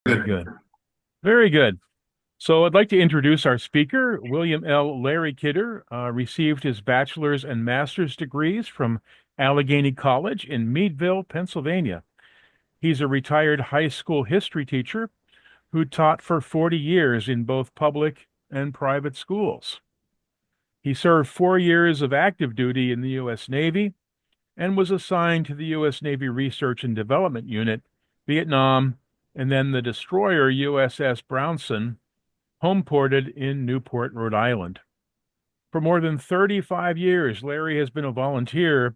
Very good. Very good. So I'd like to introduce our speaker. William L. Larry Kidder received his bachelor's and master's degrees from Allegheny College in Meadville, Pennsylvania. He's a retired high school history teacher who taught for 40 years in both public and private schools. He served 4 years of active duty in the U.S. Navy and was assigned to the U.S. Navy Research and Development Unit, Vietnam, and then the destroyer USS Brownson, homeported in Newport, Rhode Island. For more than 35 years, Larry has been a volunteer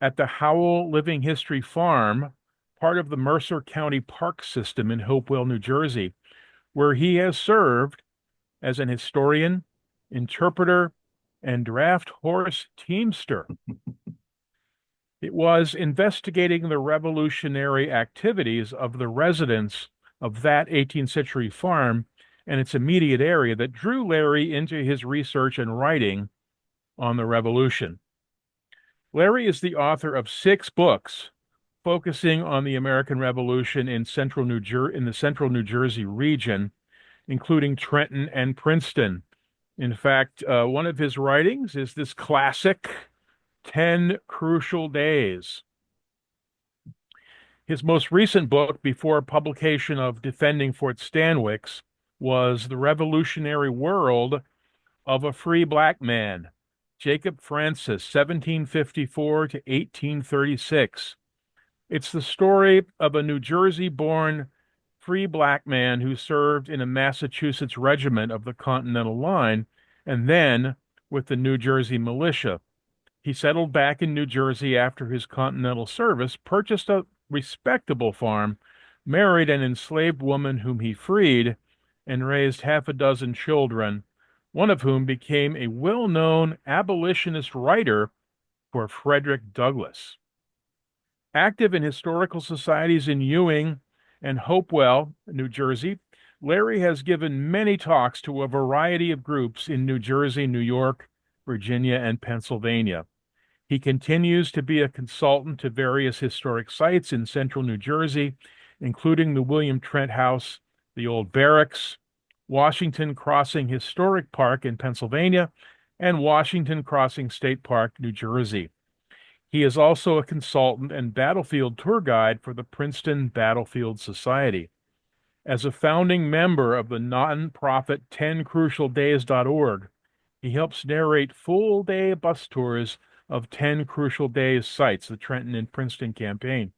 at the Howell Living History Farm, part of the Mercer County Park System in Hopewell, New Jersey, where he has served as an historian, interpreter, and draft horse teamster. It was investigating the revolutionary activities of the residents of that 18th century farm and its immediate area that drew Larry into his research and writing on the Revolution. Larry is the author of 6 books focusing on the American Revolution in the central New Jersey region, including Trenton and Princeton. In fact, one of his writings is this classic 10 Crucial Days. His most recent book before publication of Defending Fort Stanwix was The Revolutionary World of a Free Black Man, Jacob Francis, 1754 to 1836. It's the story of a New Jersey-born free black man who served in a Massachusetts regiment of the Continental Line and then with the New Jersey militia. He settled back in New Jersey after his Continental service, purchased a respectable farm, married an enslaved woman whom he freed, and raised half a dozen children, one of whom became a well-known abolitionist writer for Frederick Douglass. Active in historical societies in Ewing and Hopewell, New Jersey, Larry has given many talks to a variety of groups in New Jersey, New York, Virginia, and Pennsylvania. He continues to be a consultant to various historic sites in central New Jersey, including the William Trent House, the Old Barracks, Washington Crossing Historic Park in Pennsylvania, and Washington Crossing State Park, New Jersey. He is also a consultant and battlefield tour guide for the Princeton Battlefield Society. As a founding member of the nonprofit 10crucialdays.org, he helps narrate full-day bus tours of 10 Crucial Days sites, the Trenton and Princeton campaign.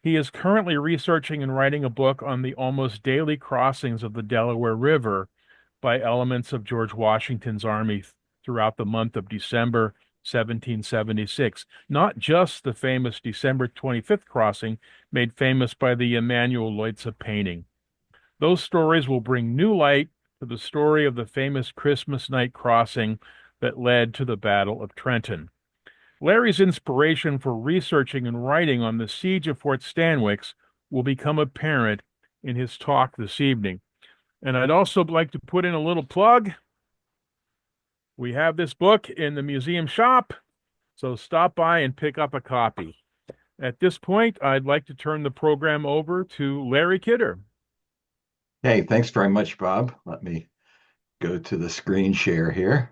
He is currently researching and writing a book on the almost daily crossings of the Delaware River by elements of George Washington's army throughout the month of December 1776. Not just the famous December 25th crossing made famous by the Emanuel Leutze painting. Those stories will bring new light to the story of the famous Christmas night crossing that led to the Battle of Trenton. Larry's inspiration for researching and writing on the siege of Fort Stanwix will become apparent in his talk this evening. And I'd also like to put in a little plug. We have this book in the museum shop, so stop by and pick up a copy. At this point, I'd like to turn the program over to Larry Kidder. Hey, thanks very much, Bob. Let me go to the screen share here.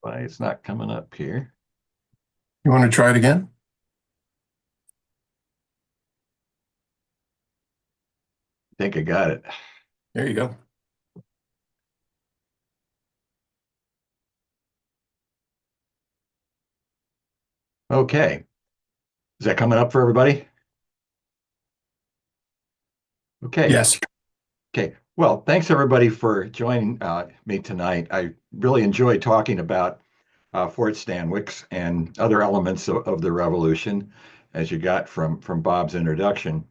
Why it's not coming up here? You want to try it again? I think I got it. There you go. Okay. Is that coming up for everybody? Okay. Yes. Okay. Well, thanks everybody for joining me tonight. I really enjoyed talking about Fort Stanwix and other elements of the Revolution, as you got from Bob's introduction.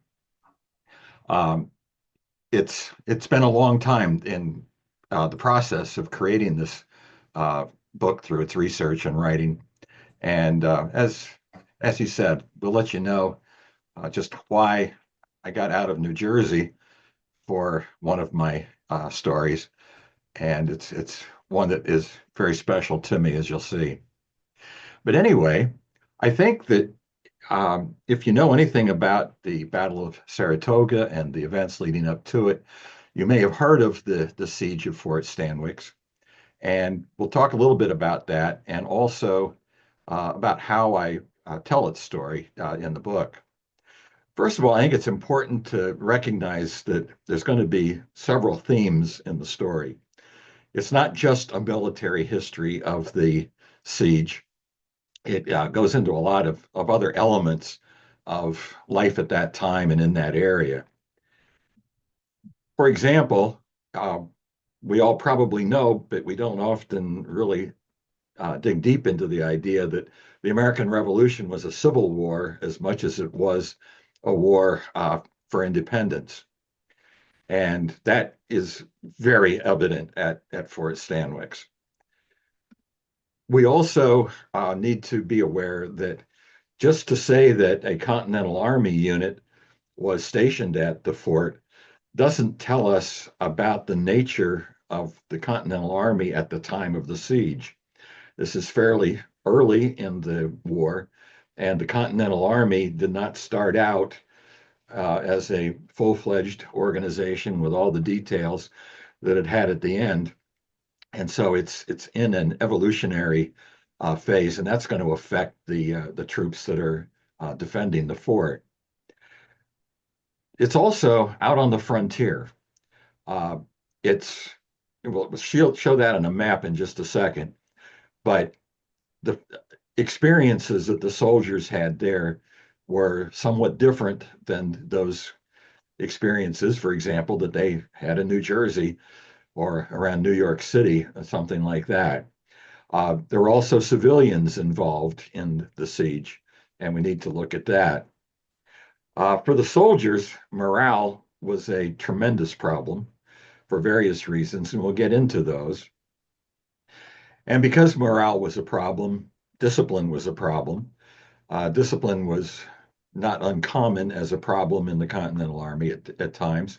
It's been a long time in the process of creating this book through its research and writing. And as you said, we'll let you know just why I got out of New Jersey for one of my stories, and it's one that is very special to me, as you'll see. But anyway, I think that if you know anything about the Battle of Saratoga and the events leading up to it, you may have heard of the siege of Fort Stanwix. And we'll talk a little bit about that and also about how I tell its story in the book. First of all, I think it's important to recognize that there's going to be several themes in the story. It's not just a military history of the siege. It goes into a lot of other elements of life at that time and in that area. For example, uh, we all probably know, but we don't often really dig deep into the idea that the American Revolution was a civil war as much as it was a war for independence. And that is very evident at Fort Stanwix. We also need to be aware that just to say that a Continental Army unit was stationed at the fort doesn't tell us about the nature of the Continental Army at the time of the siege. This is fairly early in the war, and the Continental Army did not start out as a full-fledged organization with all the details that it had at the end. And so it's in an evolutionary phase, and that's going to affect the troops that are defending the fort. It's also out on the frontier. Uh, it's she'll show that on a map in just a second, but the experiences that the soldiers had there were somewhat different than those experiences, for example, that they had in New Jersey or around New York City, something like that. There were also civilians involved in the siege, and we need to look at that. For the soldiers, morale was a tremendous problem for various reasons, and we'll get into those. And because morale was a problem, discipline was a problem. Discipline was not uncommon as a problem in the Continental Army at times,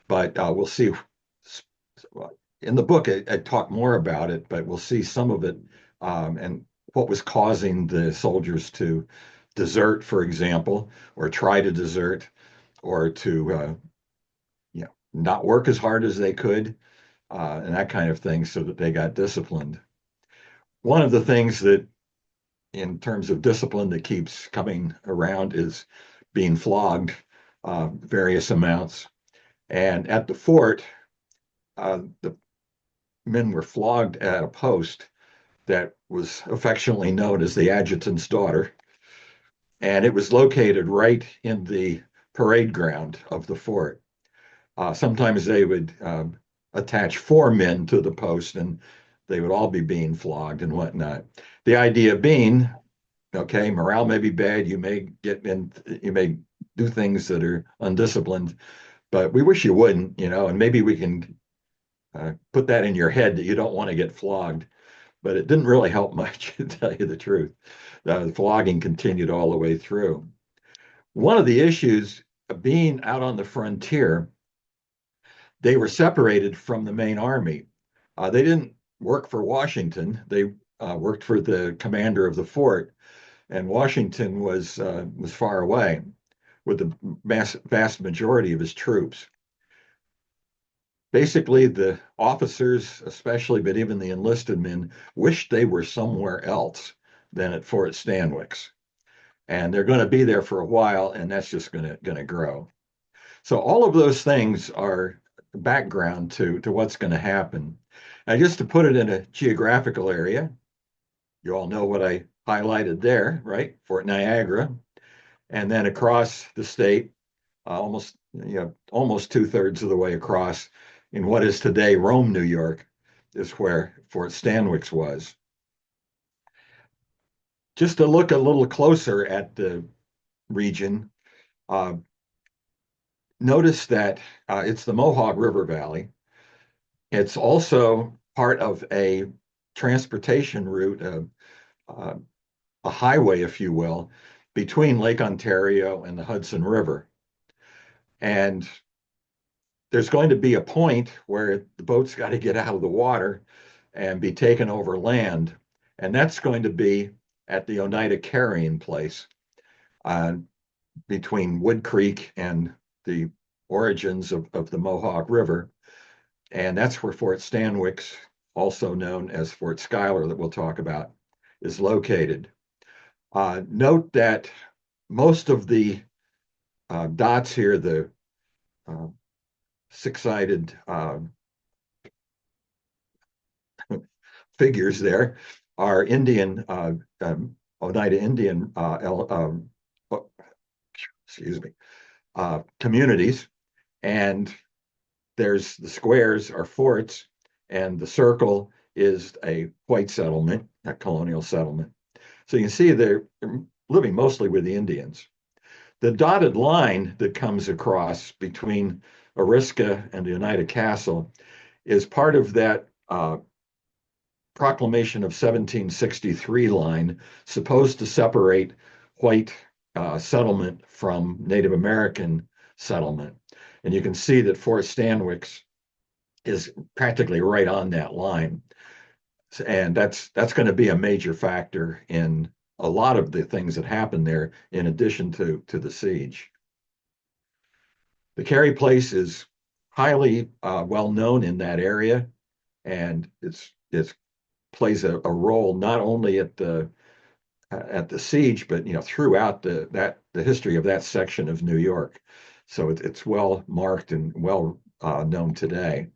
but we'll see. In the book, I talk more about it, but we'll see some of it and what was causing the soldiers to desert, for example, or try to desert, or to not work as hard as they could, and that kind of thing, so that they got disciplined. One of the things that, in terms of discipline, that keeps coming around is being flogged various amounts. And at the fort, the men were flogged at a post that was affectionately known as the adjutant's daughter. And it was located right in the parade ground of the fort. Sometimes they would attach four men to the post, and they would all be being flogged and whatnot. The idea being, okay, morale may be bad, you may get in, you may do things that are undisciplined, but we wish you wouldn't, and maybe we can put that in your head that you don't want to get flogged. But it didn't really help much, to tell you the truth. The flogging continued all the way through. One of the issues of being out on the frontier, they were separated from the main army. They didn't work for Washington. They worked for the commander of the fort, and Washington was far away with the vast majority of his troops. Basically, the officers, especially, but even the enlisted men, wished they were somewhere else than at Fort Stanwix. And they're going to be there for a while, and that's just going to grow. So all of those things are background to what's going to happen. Now, just to put it in a geographical area, you all know what I highlighted there, right? Fort Niagara, and then across the state, almost 2/3 of the way across, in what is today Rome, New York, is where Fort Stanwix was. Just to look a little closer at the region, uh, notice that it's the Mohawk River Valley. It's also part of a transportation route, uh, a highway, if you will, between Lake Ontario and the Hudson River. And there's going to be a point where the boat's got to get out of the water and be taken over land. And that's going to be at the Oneida Carrying Place uh, between Wood Creek and the origins of the Mohawk River. And that's where Fort Stanwix, also known as Fort Schuyler, that we'll talk about, is located. Note that most of the dots here, the uh, six-sided figures there, are Indian, Oneida Indian, oh, excuse me, communities. And there's the squares are forts, and the circle is a white settlement, a colonial settlement. So you can see they're living mostly with the Indians. The dotted line that comes across between Oriska and the Oneida Castle is part of that Proclamation of 1763 line, supposed to separate white settlement from Native American settlement. And you can see that Fort Stanwix is practically right on that line. And that's going to be a major factor in a lot of the things that happen there, in addition to the siege. The Carey Place is highly well known in that area, and it's plays a role not only at the siege, but throughout the history of that section of New York. So it's well marked and well known today.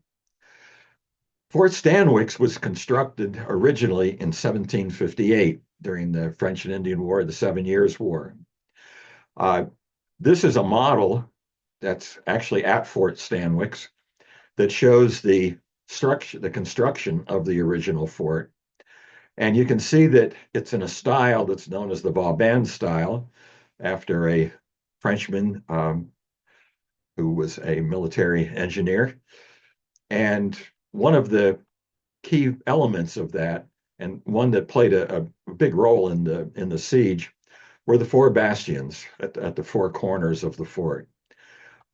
Fort Stanwix was constructed originally in 1758 during the French and Indian War, the 7 Years' War. This is a model that's actually at Fort Stanwix that shows the structure, the construction of the original fort. And you can see that it's in a style that's known as the Vauban style, after a Frenchman who was a military engineer. And one of the key elements of that, and one that played a big role in the siege, were the four bastions at the four corners of the fort.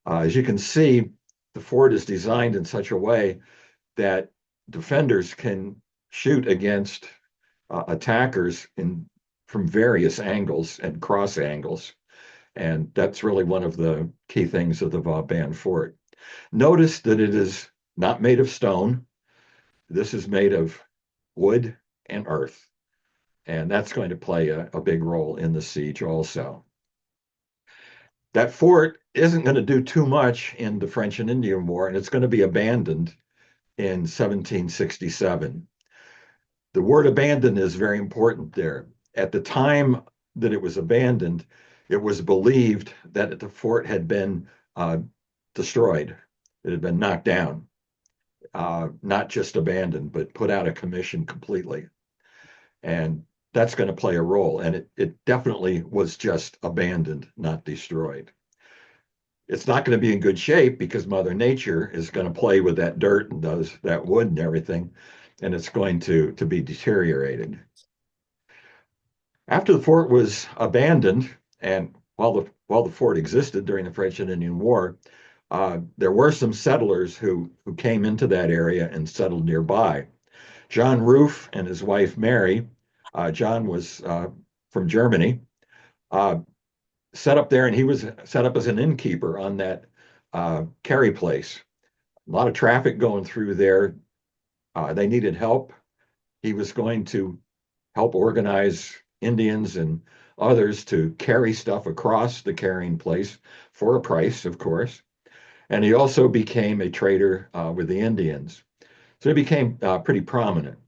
As you can see, the fort is designed in such a way that defenders can shoot against attackers from various angles and cross angles. And that's really one of the key things of the Vauban fort. Notice that it is not made of stone. This is made of wood and earth. And that's going to play a big role in the siege also. That fort isn't going to do too much in the French and Indian War, and it's going to be abandoned in 1767. The word abandoned is very important there. At the time that it was abandoned, it was believed that the fort had been destroyed. It had been knocked down, not just abandoned, but put out of commission completely. And that's going to play a role. And it definitely was just abandoned, not destroyed. It's not going to be in good shape because Mother Nature is going to play with that dirt and that wood and everything, and it's going to be deteriorated. After the fort was abandoned, and while the fort existed during the French and Indian War, there were some settlers who came into that area and settled nearby. John Roof and his wife Mary, John was from Germany, set up there, and he was set up as an innkeeper on that Carey Place. A lot of traffic going through there. They needed help. He was going to help organize Indians and others to carry stuff across the carrying place for a price, of course. And he also became a trader with the Indians. So he became pretty prominent.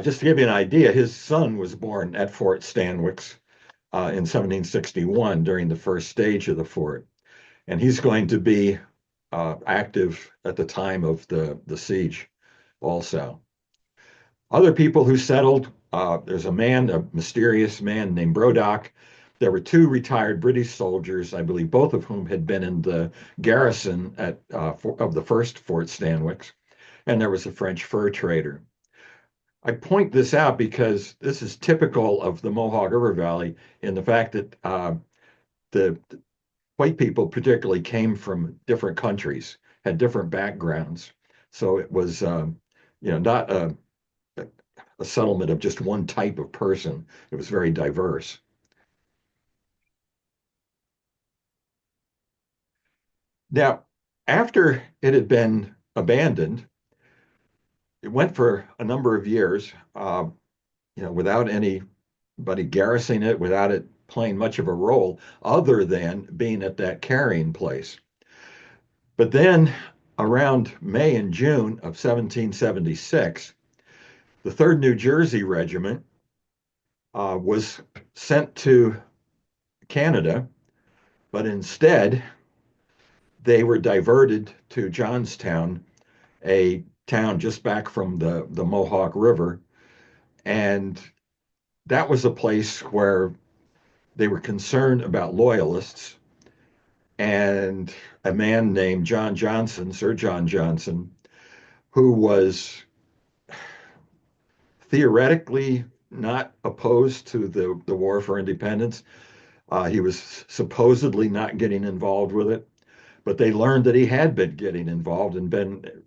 Just to give you an idea, his son was born at Fort Stanwix in 1761 during the first stage of the fort. And he's going to be active at the time of the siege also. Other people who settled, there's a mysterious man named Brodock. There were two retired British soldiers, I believe, both of whom had been in the garrison of the first Fort Stanwix. And there was a French fur trader. I point this out because this is typical of the Mohawk River Valley in the fact that the white people particularly came from different countries, had different backgrounds. So it was, not a settlement of just one type of person. It was very diverse. Now, after it had been abandoned, it went for a number of years, without anybody garrisoning it, without it playing much of a role other than being at that carrying place. But then around May and June of 1776, the 3rd New Jersey Regiment was sent to Canada, but instead they were diverted to Johnstown, a town just back from the Mohawk River. And that was a place where they were concerned about loyalists. And a man named John Johnson, Sir John Johnson, who was theoretically not opposed to the war for independence. He was supposedly not getting involved with it, but they learned that he had been getting involved and been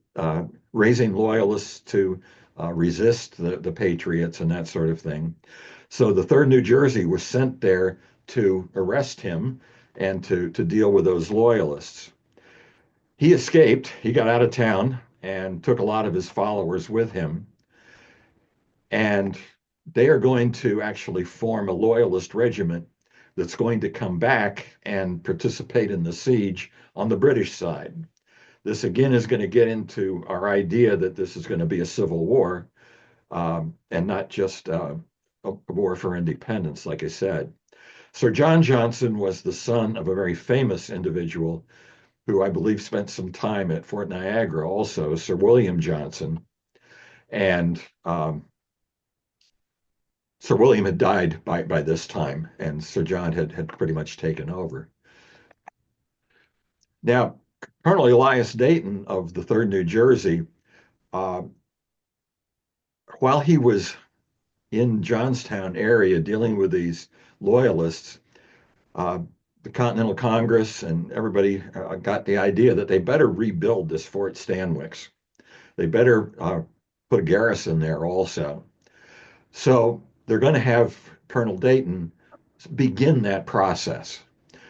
raising loyalists to resist the Patriots and that sort of thing. So the 3rd New Jersey was sent there to arrest him and to deal with those loyalists. He escaped, he got out of town and took a lot of his followers with him. And they are going to actually form a loyalist regiment that's going to come back and participate in the siege on the British side. This again is going to get into our idea that this is going to be a civil war and not just a war for independence, like I said. Sir John Johnson was the son of a very famous individual who I believe spent some time at Fort Niagara also, Sir William Johnson. And Sir William had died by this time, and Sir John had pretty much taken over. Now, Colonel Elias Dayton of the 3rd New Jersey, uh, while he was in Johnstown area dealing with these loyalists, uh, the Continental Congress and everybody got the idea that they better rebuild this Fort Stanwix. They better put a garrison there also. So they're going to have Colonel Dayton begin that process.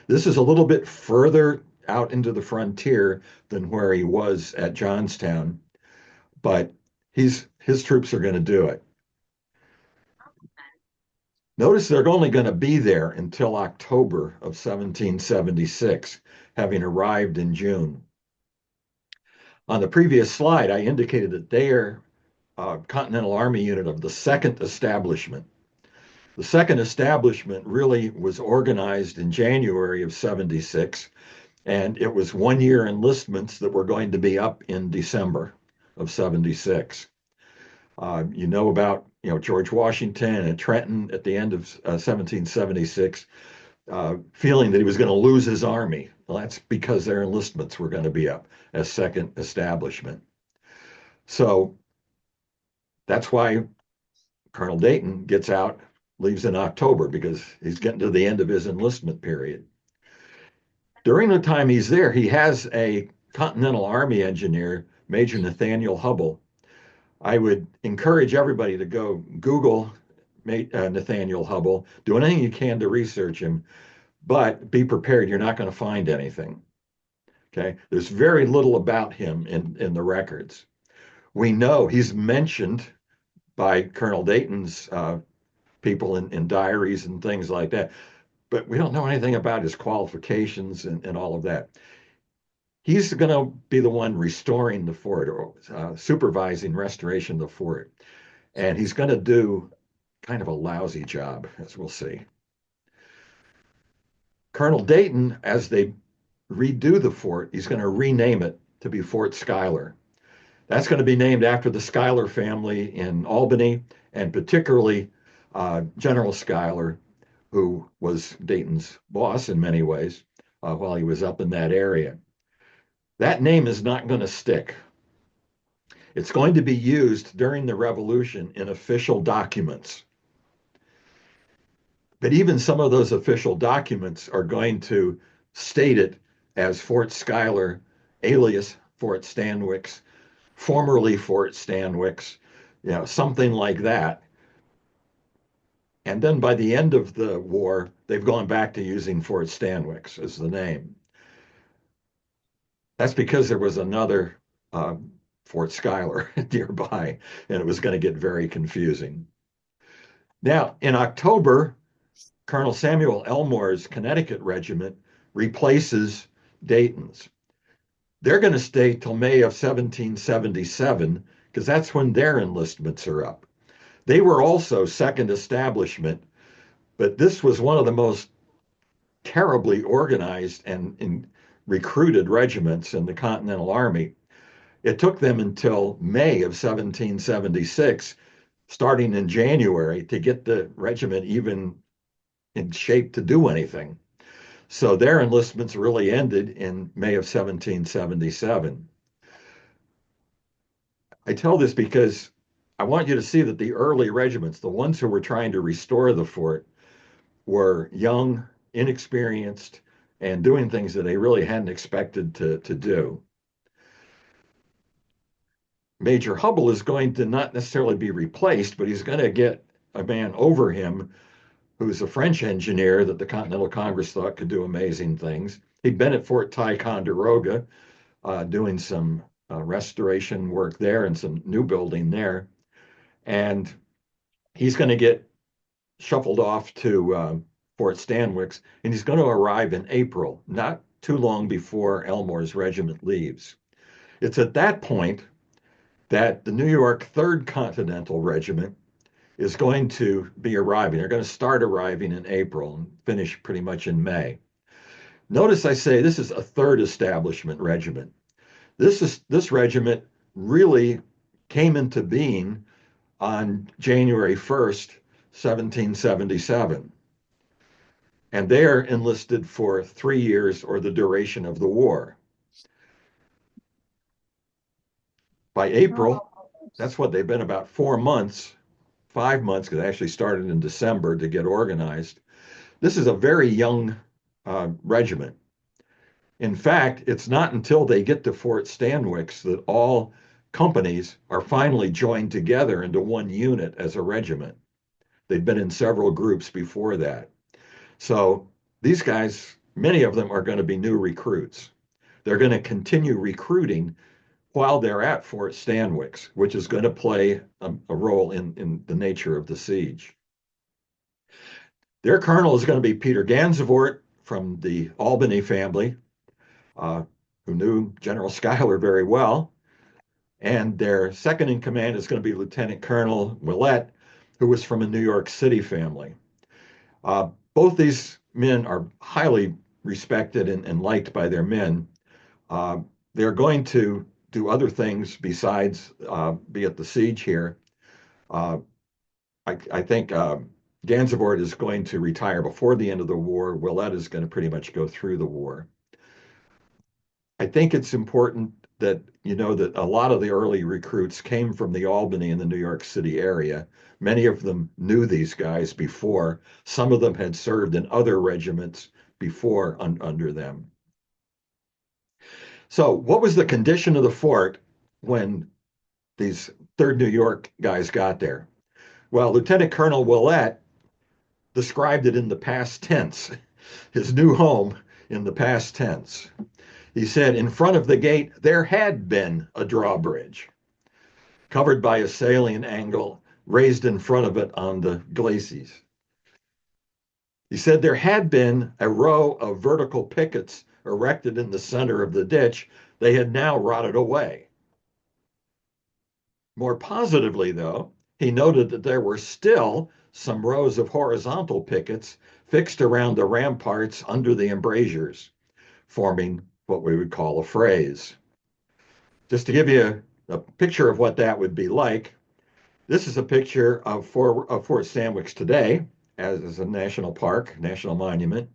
This is a little bit further out into the frontier than where he was at Johnstown, but his troops are going to do it. Notice they're only going to be there until October of 1776, having arrived in June. On the previous slide, I indicated that they are a Continental Army unit of the 2nd Establishment. The 2nd Establishment really was organized in January of 76, and it was 1-year enlistments that were going to be up in December of 76. You know about George Washington and Trenton at the end of 1776, feeling that he was going to lose his army. Well, that's because their enlistments were going to be up as 2nd Establishment. So that's why Colonel Dayton gets out, leaves in October, because he's getting to the end of his enlistment period. During the time he's there, he has a Continental Army engineer, Major Nathaniel Hubble. I would encourage everybody to go Google Nathaniel Hubble, do anything you can to research him, but be prepared, you're not going to find anything. Okay, there's very little about him in the records. We know he's mentioned by Colonel Dayton's people in diaries and things like that, but we don't know anything about his qualifications and all of that. He's going to be the one restoring the fort or supervising restoration of the fort. And he's going to do kind of a lousy job, as we'll see. Colonel Dayton, as they redo the fort, he's going to rename it to be Fort Schuyler. That's going to be named after the Schuyler family in Albany, and particularly General Schuyler, who was Dayton's boss in many ways while he was up in that area. That name is not going to stick. It's going to be used during the revolution in official documents. But even some of those official documents are going to state it as Fort Schuyler, alias Fort Stanwix, formerly Fort Stanwix, something like that. And then by the end of the war, they've gone back to using Fort Stanwix as the name. That's because there was another uh, Fort Schuyler nearby, and it was going to get very confusing. Now, in October, Colonel Samuel Elmore's Connecticut Regiment replaces Dayton's. They're going to stay till May of 1777 because that's when their enlistments are up. They were also second establishment, but this was one of the most terribly organized and recruited regiments in the Continental Army. It took them until May of 1776, starting in January, to get the regiment even in shape to do anything. So their enlistments really ended in May of 1777. I tell this because I want you to see that the early regiments, the ones who were trying to restore the fort, were young, inexperienced, and doing things that they really hadn't expected to do. Major Hubble is going to not necessarily be replaced, but he's going to get a man over him who's a French engineer that the Continental Congress thought could do amazing things. He'd been at Fort Ticonderoga doing some restoration work there and some new building there. And he's going to get shuffled off to Fort Stanwix, and he's going to arrive in April, not too long before Elmore's regiment leaves. It's at that point that the New York 3rd Continental Regiment is going to be arriving. They're going to start arriving in April and finish pretty much in May. Notice I say this is a 3rd establishment regiment. This regiment really came into being on January 1st, 1777. And they're enlisted for 3 years or the duration of the war. By April, that's what they've been, about 4 months, 5 months, because they actually started in December to get organized. This is a very young regiment. In fact, it's not until they get to Fort Stanwix that all companies are finally joined together into one unit as a regiment. They'd been in several groups before that. So these guys, many of them are going to be new recruits. They're going to continue recruiting while they're at Fort Stanwix, which is going to play a role in the nature of the siege. Their colonel is going to be Peter Gansevoort from the Albany family, who knew General Schuyler very well. And their second in command is going to be Lieutenant Colonel Willett, who was from a New York City family. Both these men are highly respected and liked by their men. They're going to do other things besides be at the siege here. I think Gansevoort is going to retire before the end of the war. Willett is going to pretty much go through the war. I think it's important that you know that a lot of the early recruits came from the Albany and the New York City area. Many of them knew these guys before. Some of them had served in other regiments before under them. So, what was the condition of the fort when these 3rd New York guys got there? Well, Lieutenant Colonel Willett described it in the past tense, his new home in the past tense. He said, in front of the gate, there had been a drawbridge covered by a salient angle raised in front of it on the glacis. He said there had been a row of vertical pickets erected in the center of the ditch. They had now rotted away. More positively, though, he noted that there were still some rows of horizontal pickets fixed around the ramparts under the embrasures, forming what we would call a phrase. Just to give you a picture of what that would be like, this is a picture of Fort Stanwix today as a national park, national monument.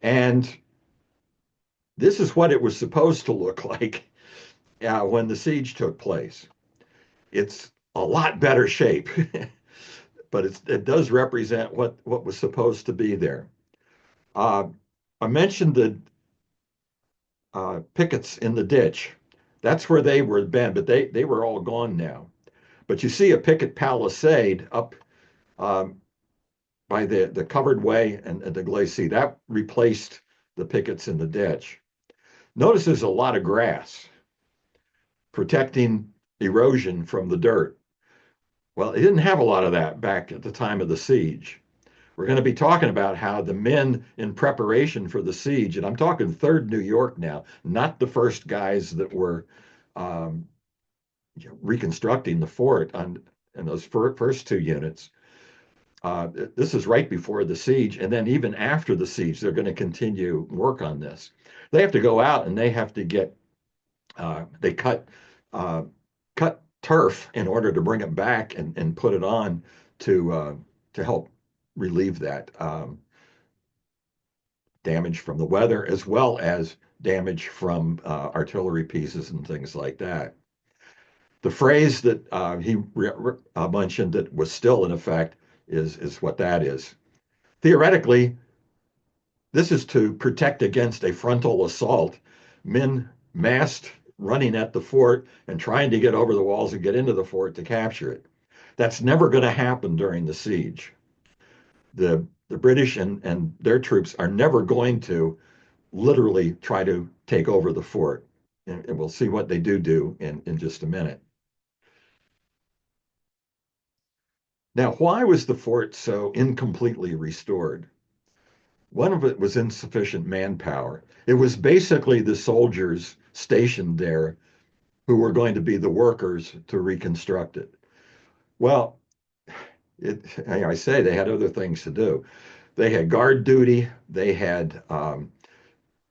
And this is what it was supposed to look like when the siege took place. It's a lot better shape, but it does represent what was supposed to be there. Uh, I mentioned the pickets in the ditch. That's where they were been, but they were all gone now. But you see a picket palisade up um, by the covered way and the glacis. That replaced the pickets in the ditch. Notice there's a lot of grass protecting erosion from the dirt. Well, it didn't have a lot of that back at the time of the siege. We're going to be talking about how the men in preparation for the siege, and I'm talking 3rd New York now, not the first guys that were um, reconstructing the fort in those first 2 units. This is right before the siege, and then even after the siege, they're going to continue work on this. They have to go out and they have to get they uh, cut turf in order to bring it back and put it on to help relieve that damage from the weather as well as damage from artillery pieces and things like that. The phrase that he mentioned that was still in effect is what that is. Theoretically, this is to protect against a frontal assault. Men massed running at the fort and trying to get over the walls and get into the fort to capture it. That's never going to happen during the siege. The British and their troops are never going to literally try to take over the fort. And we'll see what they do in just a minute. Now, why was the fort so incompletely restored? One of it was insufficient manpower. It was basically the soldiers stationed there who were going to be the workers to reconstruct it. Well, I say they had other things to do. They had guard duty. They had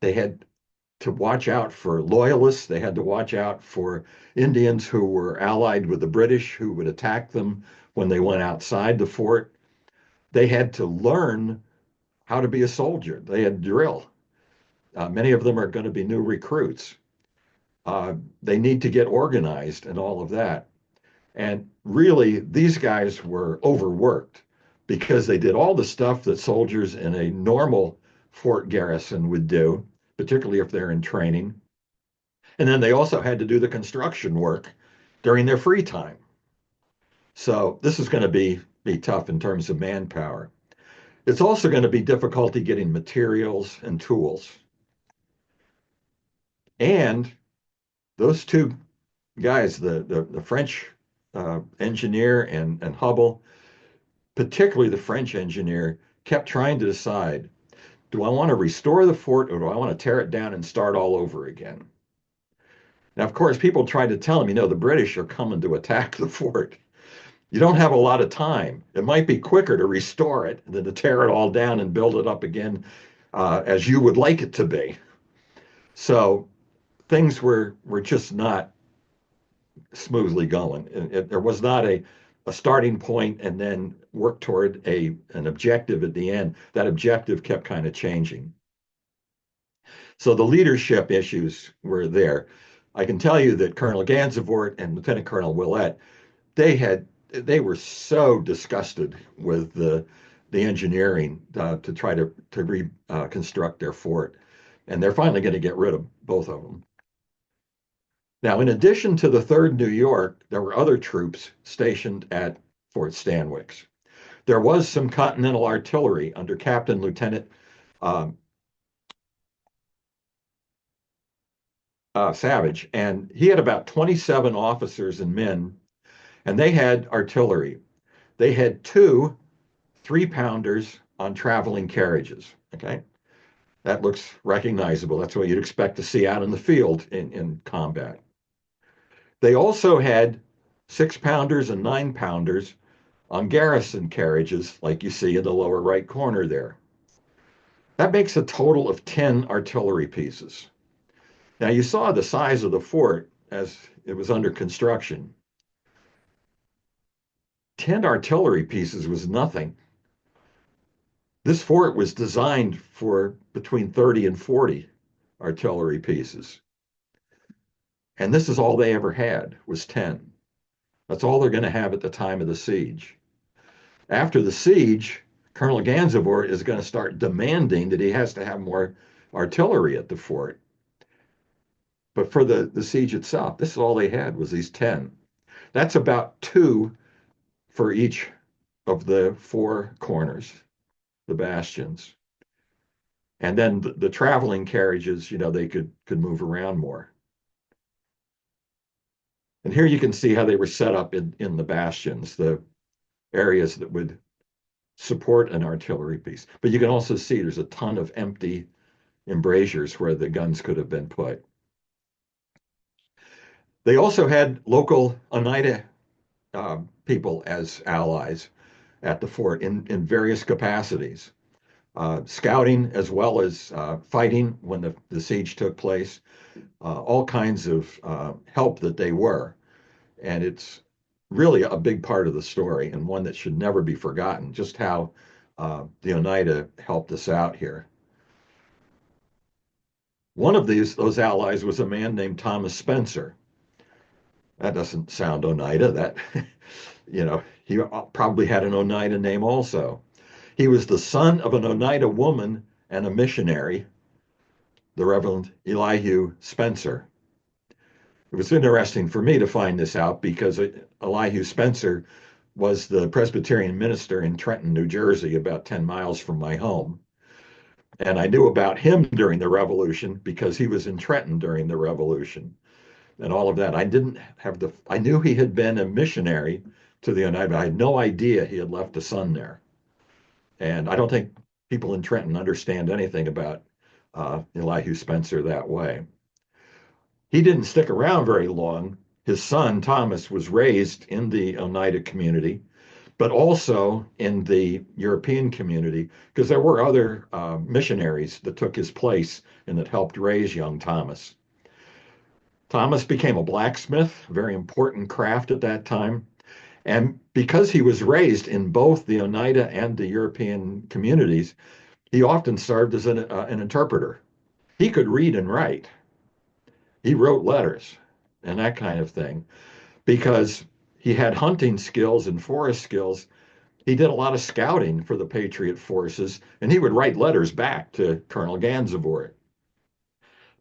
to watch out for loyalists. They had to watch out for Indians who were allied with the British who would attack them when they went outside the fort. They had to learn how to be a soldier. They had drill. Many of them are going to be new recruits. They need to get organized and all of that. And really, these guys were overworked because they did all the stuff that soldiers in a normal fort garrison would do, particularly if they're in training. And then they also had to do the construction work during their free time. So this is going to be tough in terms of manpower. It's also going to be difficulty getting materials and tools. And those two guys, the French engineer and Hubble, particularly the French engineer, kept trying to decide, do I want to restore the fort or do I want to tear it down and start all over again? Now, of course, people tried to tell him, the British are coming to attack the fort. You don't have a lot of time. It might be quicker to restore it than to tear it all down and build it up again as you would like it to be. So things were just not smoothly going. There was not a starting point and then work toward an objective at the end. That objective kept kind of changing. So the leadership issues were there. I can tell you that Colonel Gansevoort and Lieutenant Colonel Willett, they were so disgusted with the engineering to try to reconstruct their fort, and they're finally going to get rid of both of them. Now, in addition to the 3rd New York, there were other troops stationed at Fort Stanwix. There was some Continental artillery under Captain Lieutenant um, Savage, and he had about 27 officers and men, and they had artillery. They had 2 3-pounders on traveling carriages. Okay, that looks recognizable. That's what you'd expect to see out in the field in combat. They also had 6-pounders and 9-pounders on garrison carriages, like you see in the lower right corner there. That makes a total of 10 artillery pieces. Now, you saw the size of the fort as it was under construction. 10 artillery pieces was nothing. This fort was designed for between 30 and 40 artillery pieces. And this is all they ever had was 10. That's all they're going to have at the time of the siege. After the siege, Colonel Gansevoort is going to start demanding that he has to have more artillery at the fort. But for the siege itself, this is all they had was these 10. That's about two for each of the four corners, the bastions. And then the traveling carriages, they could move around more. And here you can see how they were set up in the bastions, the areas that would support an artillery piece. But you can also see there's a ton of empty embrasures where the guns could have been put. They also had local Oneida people as allies at the fort in various capacities, scouting as well as fighting when the siege took place, all kinds of help that they were. And it's really a big part of the story and one that should never be forgotten, just how the Oneida helped us out here. One of those allies was a man named Thomas Spencer. That doesn't sound Oneida. That, he probably had an Oneida name also. He was the son of an Oneida woman and a missionary, the Reverend Elihu Spencer. It was interesting for me to find this out because Elihu Spencer was the Presbyterian minister in Trenton, New Jersey, about 10 miles from my home. And I knew about him during the Revolution because he was in Trenton during the Revolution and all of that. I knew he had been a missionary to the Oneida. I had no idea he had left a son there. And I don't think people in Trenton understand anything about Elihu Spencer that way. He didn't stick around very long. His son, Thomas, was raised in the Oneida community, but also in the European community, because there were other missionaries that took his place and that helped raise young Thomas. Thomas became a blacksmith, a very important craft at that time. And because he was raised in both the Oneida and the European communities, he often served as an interpreter. He could read and write. He wrote letters and that kind of thing because he had hunting skills and forest skills. He did a lot of scouting for the Patriot forces, and he would write letters back to Colonel Gansevoort.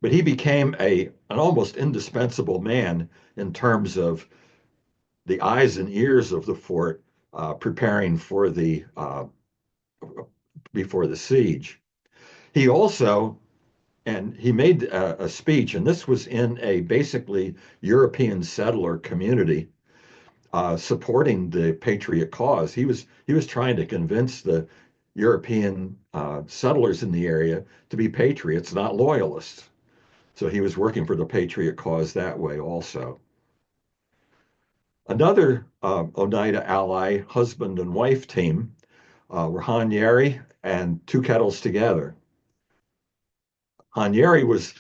But he became an almost indispensable man in terms of the eyes and ears of the fort, preparing for before the siege. He also and he made a speech, and this was in a basically European settler community supporting the patriot cause. He was trying to convince the European settlers in the area to be patriots, not loyalists. So he was working for the patriot cause that way also. Another Oneida ally, husband and wife team, were Hanyeri and Two Kettles Together. Hanyeri was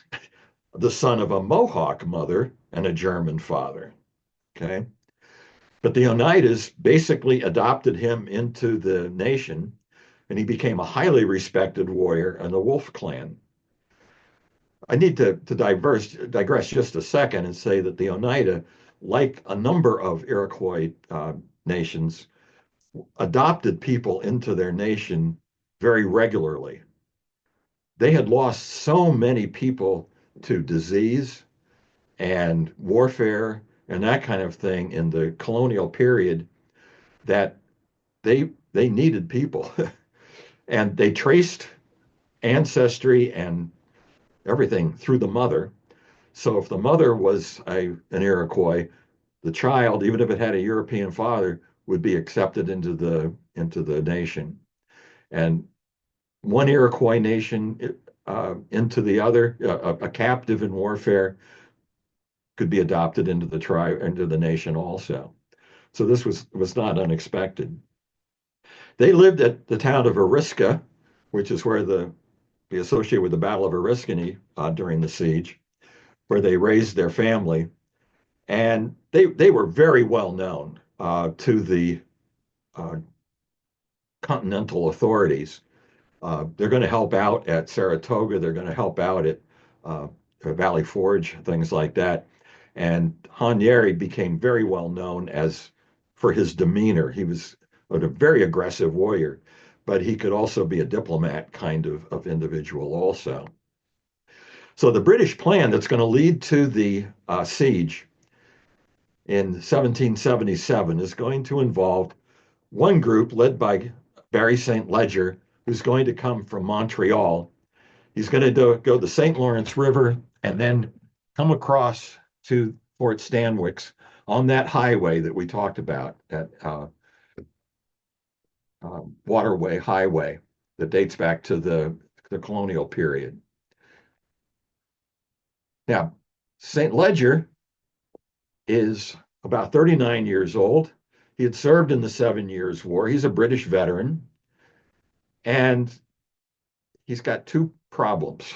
the son of a Mohawk mother and a German father. Okay. But the Oneidas basically adopted him into the nation, and he became a highly respected warrior in the Wolf Clan. I need to digress just a second and say that the Oneida, like a number of Iroquois nations, adopted people into their nation very regularly. They had lost so many people to disease and warfare and that kind of thing in the colonial period that they needed people. And they traced ancestry and everything through the mother. So if the mother was an Iroquois, the child, even if it had a European father, would be accepted into the nation. And one Iroquois nation into the other, a captive in warfare, could be adopted into the tribe, into the nation also. So this was not unexpected. They lived at the town of Oriska, which is where be associated with the Battle of Oriskany during the siege, where they raised their family, and they were very well known to the uh, continental authorities. They're going to help out at Saratoga. They're going to help out at Valley Forge, things like that. And Haudenosaunee became very well known as for his demeanor. He was a very aggressive warrior, but he could also be a diplomat kind of individual also. So the British plan that's going to lead to the siege in 1777 is going to involve one group led by Barry St. Ledger, who's going to come from Montreal. He's going to go the St. Lawrence River and then come across to Fort Stanwix on that highway that we talked about, that waterway highway that dates back to the colonial period. Now, St. Ledger is about 39 years old. He had served in the 7 Years' War. He's a British veteran, and he's got two problems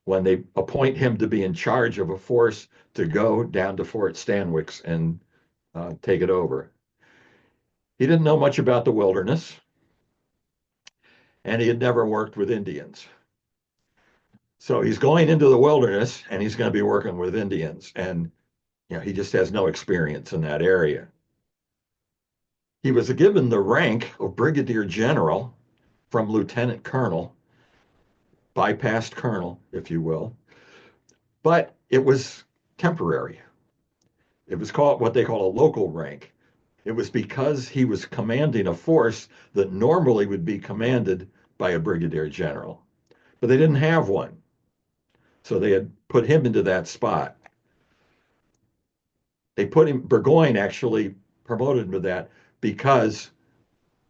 when they appoint him to be in charge of a force to go down to Fort Stanwix and take it over. He didn't know much about the wilderness, and he had never worked with Indians. So he's going into the wilderness, and he's going to be working with Indians, and he just has no experience in that area. He was given the rank of brigadier general from lieutenant colonel, bypassed colonel, if you will, but it was temporary. It was called what they call a local rank. It was because he was commanding a force that normally would be commanded by a brigadier general, but they didn't have one. So they had put him into that spot. They put him, Burgoyne actually promoted him to that because,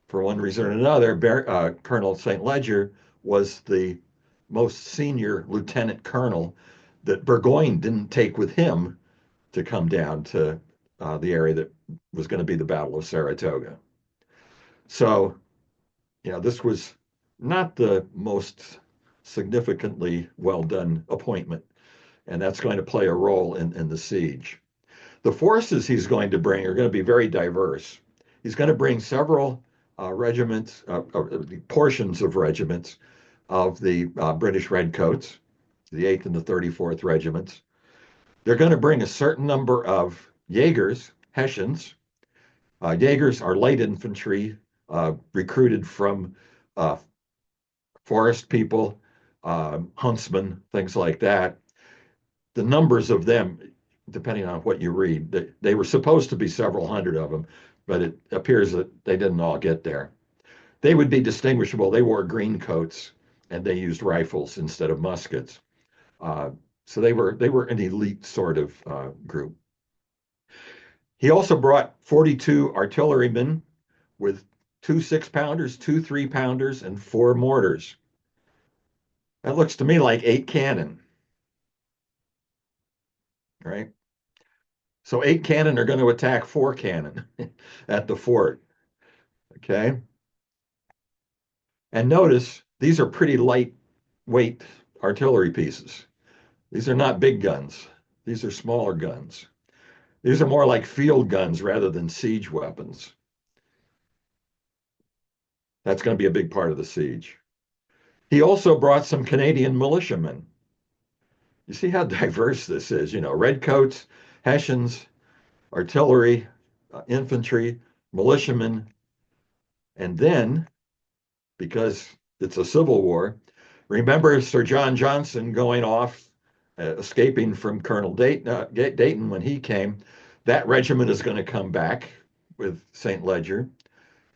for one reason or another, Colonel St. Ledger was the most senior lieutenant colonel that Burgoyne didn't take with him to come down to the area that was going to be the Battle of Saratoga. So, this was not the most significantly well done appointment, and that's going to play a role in the siege. The forces he's going to bring are going to be very diverse. He's going to bring several regiments, portions of regiments of the British Redcoats, the 8th and the 34th Regiments. They're going to bring a certain number of Jaegers, Hessians. Jaegers are light infantry recruited from forest people, huntsmen, things like that. The numbers of them, depending on what you read, they were supposed to be several hundred of them, but it appears that they didn't all get there. They would be distinguishable. They wore green coats and they used rifles instead of muskets. So they were an elite sort of group. He also brought 42 artillerymen with 2 6-pounders, 2 3-pounders, and 4 mortars. That looks to me like 8 cannon, right? So 8 cannon are going to attack 4 cannon at the fort, okay? And notice these are pretty lightweight artillery pieces. These are not big guns. These are smaller guns. These are more like field guns rather than siege weapons. That's going to be a big part of the siege. He also brought some Canadian militiamen. You see how diverse this is, redcoats, Hessians, artillery, infantry, militiamen, and then, because it's a civil war, remember Sir John Johnson going off, escaping from Colonel Dayton when he came. That regiment is going to come back with St. Ledger,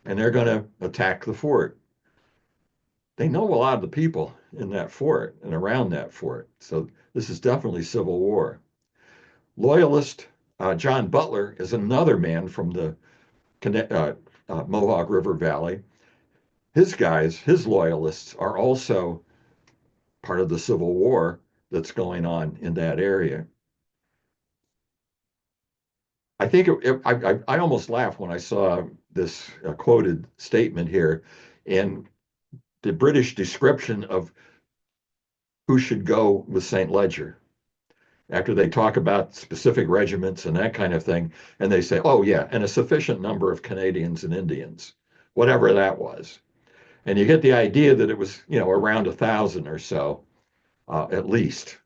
and they're going to attack the fort. They know a lot of the people in that fort and around that fort. So this is definitely civil war. Loyalist John Butler is another man from the Mohawk River Valley. His guys, his loyalists, are also part of the Civil War that's going on in that area. I think I almost laughed when I saw this quoted statement here in the British description of who should go with St. Ledger. After they talk about specific regiments and that kind of thing, and they say, oh, yeah, and a sufficient number of Canadians and Indians, whatever that was. And you get the idea that it was, around 1,000 or so, at least.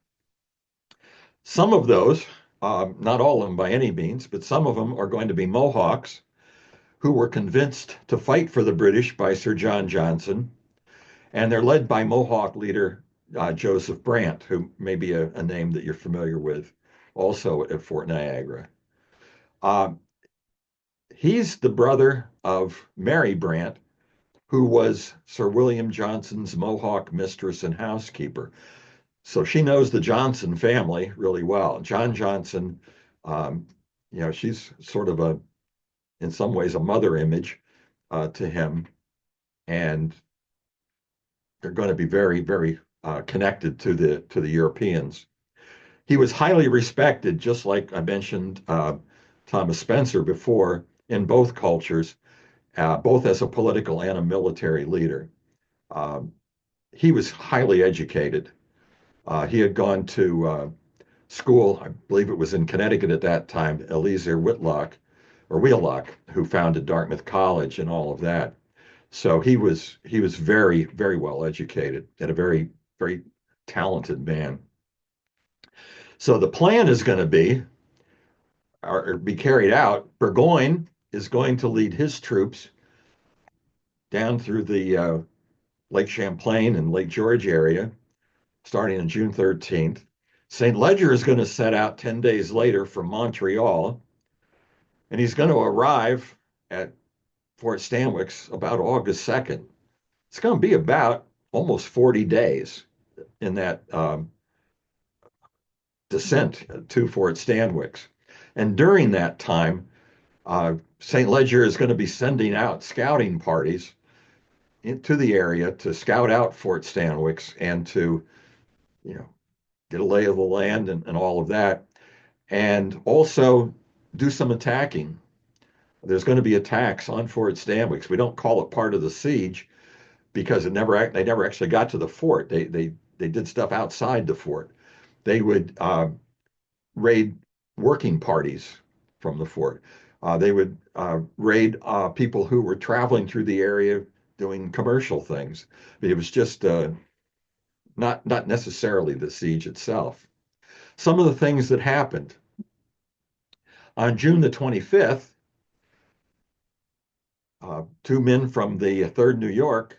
Some of those Not all of them by any means, but some of them are going to be Mohawks who were convinced to fight for the British by Sir John Johnson, and they're led by Mohawk leader Joseph Brant, who may be a name that you're familiar with, also at Fort Niagara. Uh, he's the brother of Mary Brant, who was Sir William Johnson's Mohawk mistress and housekeeper. So she knows the Johnson family really well. John Johnson, um, she's sort of in some ways, a mother image to him, and they're going to be very, very connected to the Europeans. He was highly respected, just like I mentioned Thomas Spencer before, in both cultures, both as a political and a military leader. Um, he was highly educated. He had gone to school, I believe it was in Connecticut at that time, Eleazar Whitlock or Wheelock, who founded Dartmouth College and all of that. So he was very, very well educated and a very, very talented man. So the plan is going to be, or be carried out. Burgoyne is going to lead his troops down through the Lake Champlain and Lake George area, starting on June 13th. St. Ledger is going to set out 10 days later from Montreal, and he's going to arrive at Fort Stanwix about August 2nd. It's going to be about almost 40 days in that descent to Fort Stanwix. And during that time, St. Ledger is going to be sending out scouting parties into the area to scout out Fort Stanwix and to, you know, get a lay of the land and all of that, and also do some attacking. There's going to be attacks on Fort Stanwix. We don't call it part of the siege because they never actually got to the fort. They did stuff outside the fort. They would raid working parties from the fort. They would raid people who were traveling through the area doing commercial things. It was just not necessarily the siege itself. Some of the things that happened on June the 25th, two men from the 3rd New York,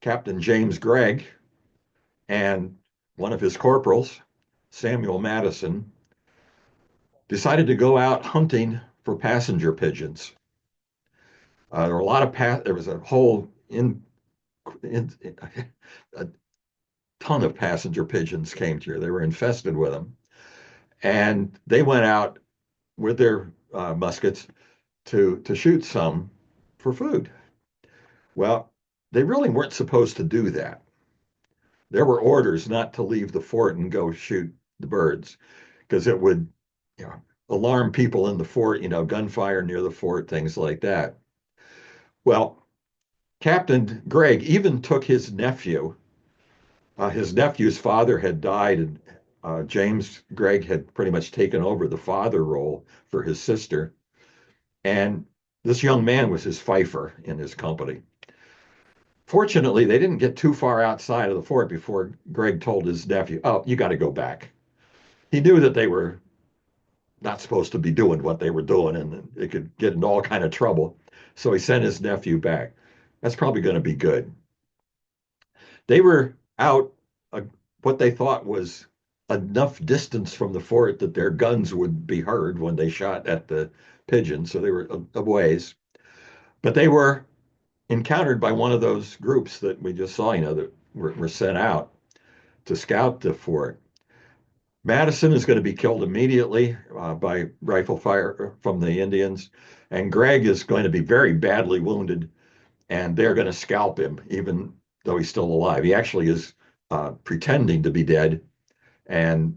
Captain James Gregg and one of his corporals, Samuel Madison, decided to go out hunting for passenger pigeons. There were a lot of there was a whole a ton of passenger pigeons came here. They were infested with them, and they went out with their muskets to shoot some for food. Well, they really weren't supposed to do that. There were orders not to leave the fort and go shoot the birds because it would, you know, alarm people in the fort, gunfire near the fort, things like that. Well, Captain Gregg even took his nephew. His nephew's father had died, and James Gregg had pretty much taken over the father role for his sister. And this young man was his fifer in his company. Fortunately, they didn't get too far outside of the fort before Gregg told his nephew, "Oh, you got to go back." He knew that they were not supposed to be doing what they were doing and it could get into all kind of trouble. So he sent his nephew back. That's probably going to be good. They were out what they thought was enough distance from the fort that their guns would be heard when they shot at the pigeons. So they were a ways. But they were encountered by one of those groups that we just saw, that were sent out to scout the fort. Madison is going to be killed immediately by rifle fire from the Indians, and Gregg is going to be very badly wounded, and they're going to scalp him, even though he's still alive. He actually is pretending to be dead, and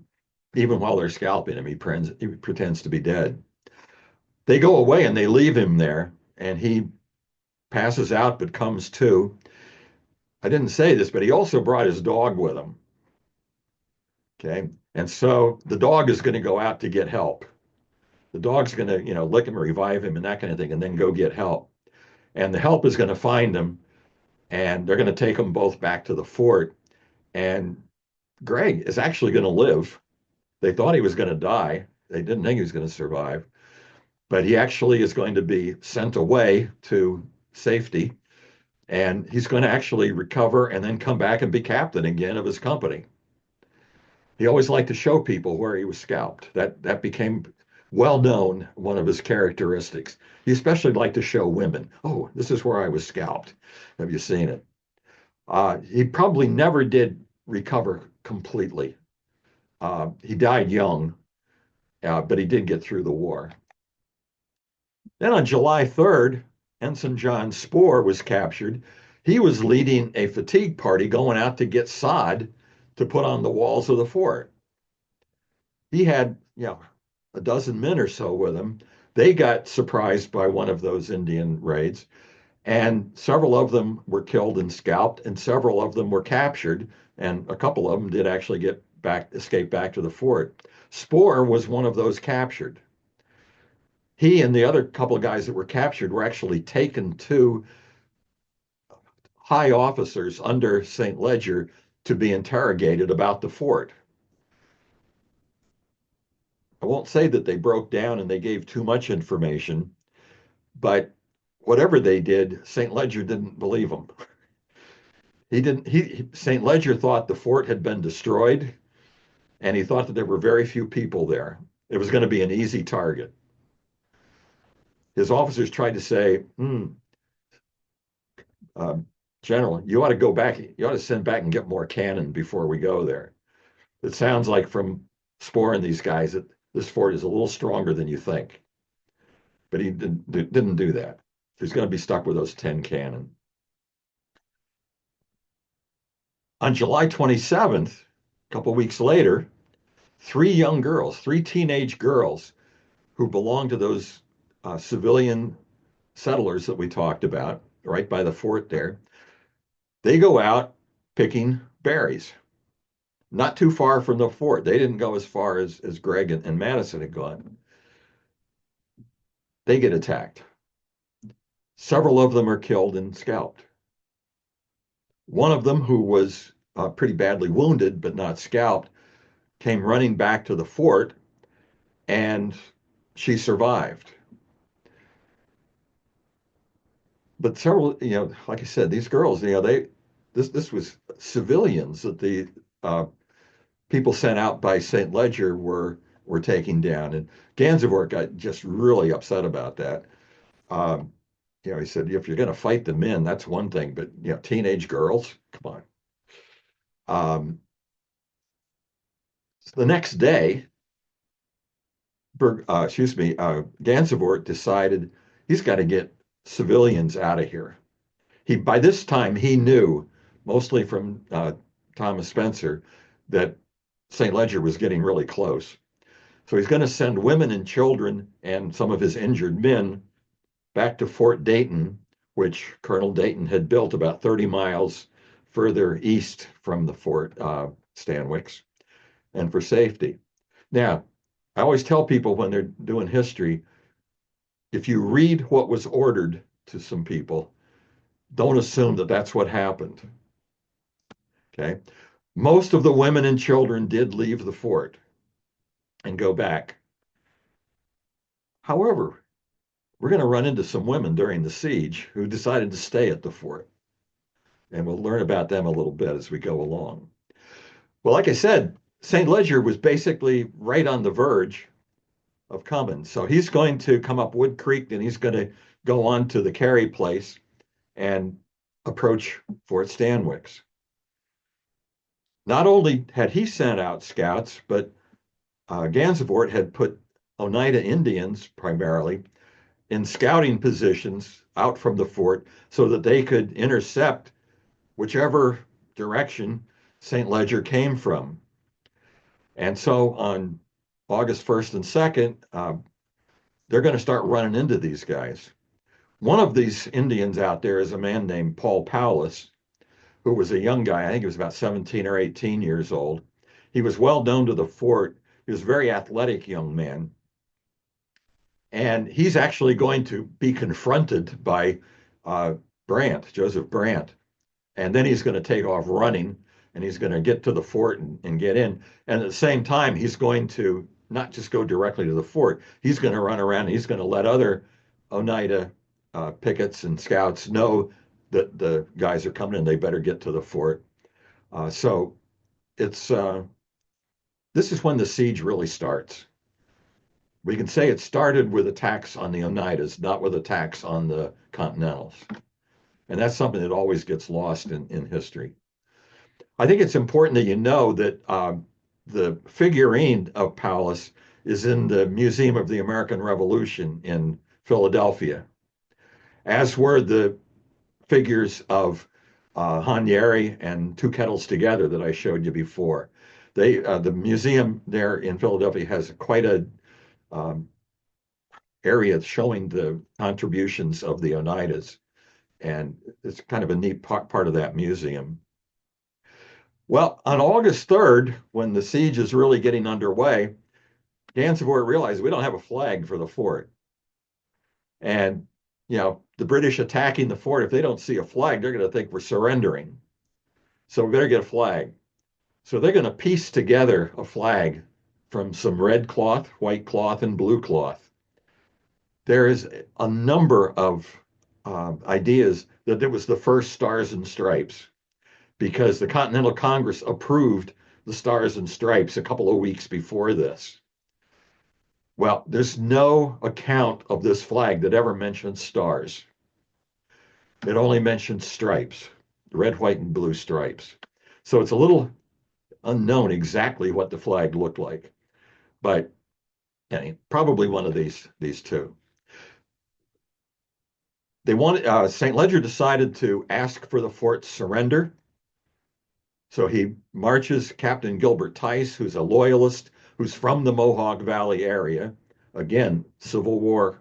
even while they're scalping him, he pretends to be dead. They go away and they leave him there, and he passes out but comes to. I didn't say this, but he also brought his dog with him. Okay. And so the dog is going to go out to get help. The dog's going to, lick him, revive him, and that kind of thing, and then go get help. And the help is going to find him, and they're going to take them both back to the fort. And Gregg is actually going to live. They thought he was going to die. They didn't think he was going to survive, but he actually is going to be sent away to safety, and he's going to actually recover and then come back and be captain again of his company. He always liked to show people where he was scalped. That became well known, one of his characteristics. He especially liked to show women, oh, this is where I was scalped. Have you seen it? He probably never did recover completely. He died young, but he did get through the war. Then on July 3rd, Ensign John Spoor was captured. He was leading a fatigue party going out to get sod to put on the walls of the fort. He had, a dozen men or so with him. They got surprised by one of those Indian raids, and several of them were killed and scalped, and several of them were captured, and a couple of them did actually escape back to the fort. Spoor was one of those captured. He and the other couple of guys that were captured were actually taken to high officers under St. Leger to be interrogated about the fort. I won't say that they broke down and they gave too much information, but whatever they did, St. Leger didn't believe them. St. Leger thought the fort had been destroyed, and he thought that there were very few people there. It was going to be an easy target. His officers tried to say, General, you ought to go back, you ought to send back and get more cannon before we go there. It sounds like from Spoor and these guys that this fort is a little stronger than you think. But he didn't do that. He's going to be stuck with those 10 cannon. On July 27th, a couple of weeks later, three teenage girls who belonged to those civilian settlers that we talked about, right by the fort there, they go out picking berries, not too far from the fort. They didn't go as far as Greg and Madison had gone. They get attacked. Several of them are killed and scalped. One of them, who was pretty badly wounded but not scalped, came running back to the fort, and she survived. But several, like I said, these girls, this was civilians that the people sent out by St. Leger were taking down, and Gansevoort got just really upset about that. He said, if you're going to fight the men, that's one thing, but teenage girls, come on. So the next day, Gansevoort decided he's got to get civilians out of here. By this time he knew, mostly from Thomas Spencer, that St. Leger was getting really close. So he's going to send women and children and some of his injured men back to Fort Dayton, which Colonel Dayton had built about 30 miles further east from the Fort Stanwix, and for safety. Now, I always tell people when they're doing history, if you read what was ordered to some people, don't assume that that's what happened. Okay. Most of the women and children did leave the fort and go back. However, we're going to run into some women during the siege who decided to stay at the fort. And we'll learn about them a little bit as we go along. Well, like I said, St. Leger was basically right on the verge of coming. So he's going to come up Wood Creek, and he's going to go on to the Carey Place and approach Fort Stanwix. Not only had he sent out scouts, but Gansevoort had put Oneida Indians primarily in scouting positions out from the fort so that they could intercept whichever direction St. Leger came from. And so on August 1st and 2nd, they're going to start running into these guys. One of these Indians out there is a man named Paul Powless, who was a young guy. I think he was about 17 or 18 years old. He was well known to the fort. He was a very athletic young man. And he's actually going to be confronted by Joseph Brant. And then he's going to take off running, and he's going to get to the fort and get in. And at the same time, he's going to not just go directly to the fort. He's going to run around and he's going to let other Oneida pickets and scouts know that the guys are coming and they better get to the fort. So it's this is when the siege really starts. We can say it started with attacks on the Oneidas, not with attacks on the Continentals. And that's something that always gets lost in history. I think it's important that you know that the figurine of Paulus is in the Museum of the American Revolution in Philadelphia, as were the figures of Hanieri and Two Kettles Together that I showed you before. The museum there in Philadelphia has quite a um, area showing the contributions of the Oneidas, and it's kind of a neat part of that museum. Well, on August 3rd, when the siege is really getting underway, Gansevoort realized we don't have a flag for the fort. And, the British attacking the fort, if they don't see a flag, they're going to think we're surrendering. So we better get a flag. So they're going to piece together a flag from some red cloth, white cloth, and blue cloth. There is a number of ideas that it was the first Stars and Stripes because the Continental Congress approved the Stars and Stripes a couple of weeks before this. Well, there's no account of this flag that ever mentions stars. It only mentions stripes, red, white, and blue stripes. So it's a little unknown exactly what the flag looked like, but probably one of these two. They wanted St. Ledger decided to ask for the fort's surrender. So he marches Captain Gilbert Tice, who's a loyalist, who's from the Mohawk Valley area. Again, Civil War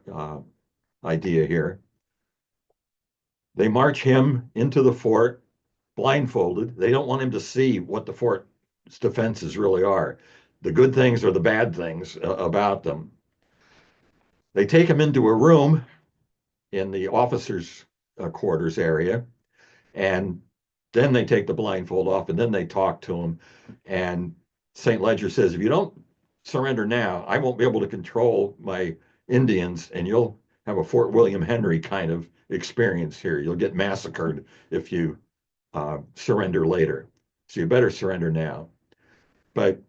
idea here. They march him into the fort blindfolded. They don't want him to see what the fort's defenses really are, the good things or the bad things about them. They take him into a room in the officers' quarters area, and then they take the blindfold off, and then they talk to him. And St. Ledger says, if you don't surrender now, I won't be able to control my Indians, and you'll have a Fort William Henry kind of experience here. You'll get massacred if you surrender later. So you better surrender now. But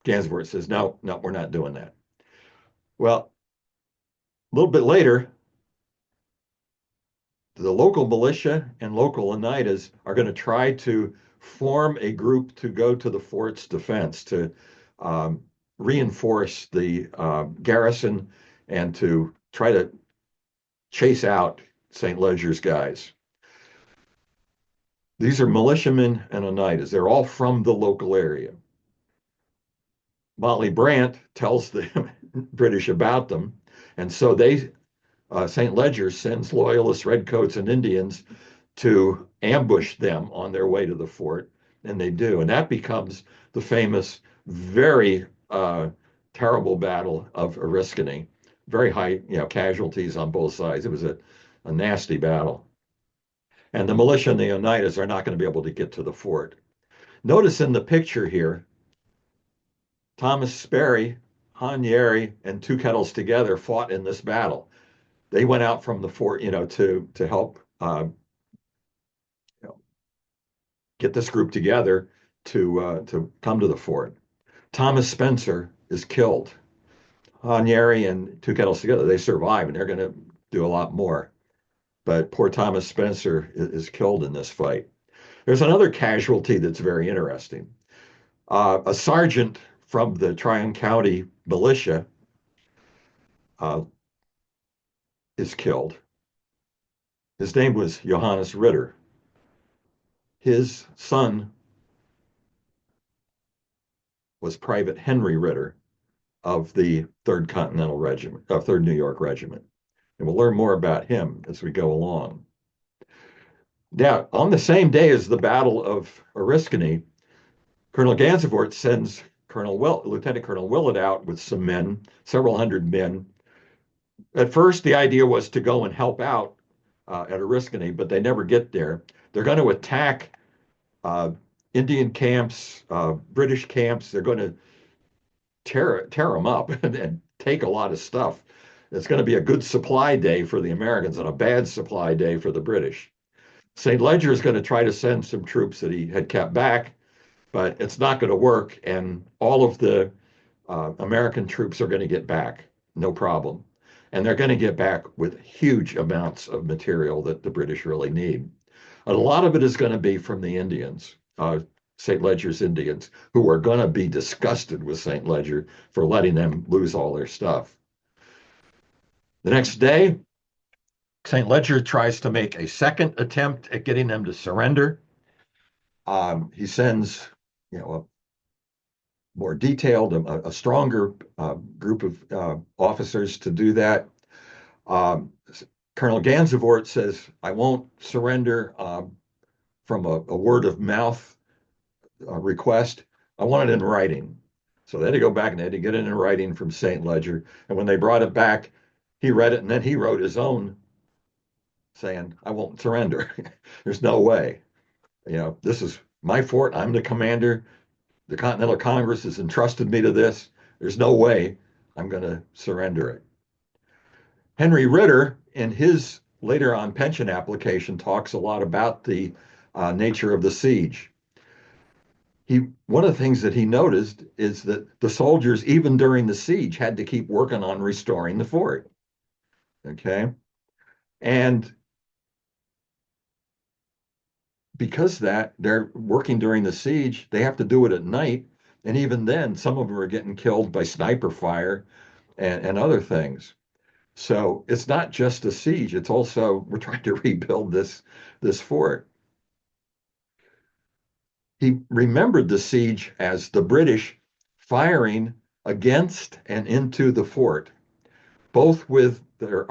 Gansevoort says, no, we're not doing that. Well, a little bit later, the local militia and local Oneidas are going to try to form a group to go to the fort's defense, to reinforce the garrison and to try to chase out St. Ledger's guys. These are militiamen and Oneidas. They're all from the local area. Motley Brant tells the British about them, and so St. Ledger sends loyalists, redcoats, and Indians to ambush them on their way to the fort, and they do. And that becomes the famous, very terrible battle of Oriskany. Very high, casualties on both sides. It was a nasty battle. And the militia and the Oneidas are not going to be able to get to the fort. Notice in the picture here, Thomas Sperry, Hanieri, and Two Kettles Together fought in this battle. They went out from the fort, to help get this group together to come to the fort. Thomas Spencer is killed. Hanieri and Two Kettles Together, they survive, and they're going to do a lot more. But poor Thomas Spencer is killed in this fight. There's another casualty that's very interesting. A sergeant from the Tryon County militia is killed. His name was Johannes Ritter. His son was Private Henry Ritter of the 3rd Continental Regiment, 3rd New York Regiment. And we'll learn more about him as we go along. Now, on the same day as the Battle of Oriskany, Colonel Gansevoort sends Lieutenant Colonel Willett out with some men, several hundred men. At first, the idea was to go and help out at Oriskany, but they never get there. They're going to attack Indian camps, British camps. They're going to tear them up and take a lot of stuff. It's going to be a good supply day for the Americans and a bad supply day for the British. St. Ledger is going to try to send some troops that he had kept back, but it's not going to work. And all of the American troops are going to get back, no problem. And they're going to get back with huge amounts of material that the British really need. A lot of it is going to be from the Indians, St. Ledger's Indians, who are going to be disgusted with St. Ledger for letting them lose all their stuff. The next day, St. Ledger tries to make a second attempt at getting them to surrender. He sends, a more detailed, a stronger group of officers to do that. Um, Colonel Gansevoort says, I won't surrender from a word of mouth request. I want it in writing. So they had to go back and they had to get it in writing from St. Ledger. And when they brought it back, he read it and then he wrote his own saying, I won't surrender. There's no way. This is my fort. I'm the commander. The Continental Congress has entrusted me to this. There's no way I'm going to surrender it. Henry Ritter, in his later on pension application, talks a lot about the nature of the siege. One of the things that he noticed is that the soldiers, even during the siege, had to keep working on restoring the fort. Okay. And because that they're working during the siege, they have to do it at night. And even then, some of them are getting killed by sniper fire and other things. So it's not just a siege, it's also we're trying to rebuild this fort. He remembered the siege as the British firing against and into the fort, both with their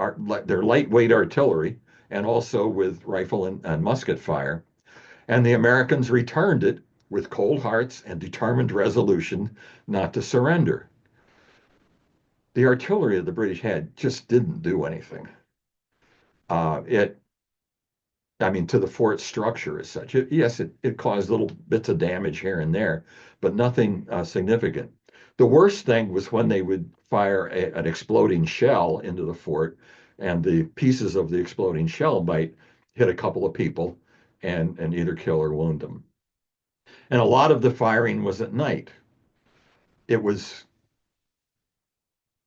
lightweight artillery and also with rifle and musket fire. And the Americans returned it with cold hearts and determined resolution not to surrender. The artillery that the British had just didn't do anything. It I mean, to the fort structure as such. Yes, it caused little bits of damage here and there, but nothing significant. The worst thing was when they would fire an exploding shell into the fort, and the pieces of the exploding shell might hit a couple of people and either kill or wound them. And a lot of the firing was at night. It was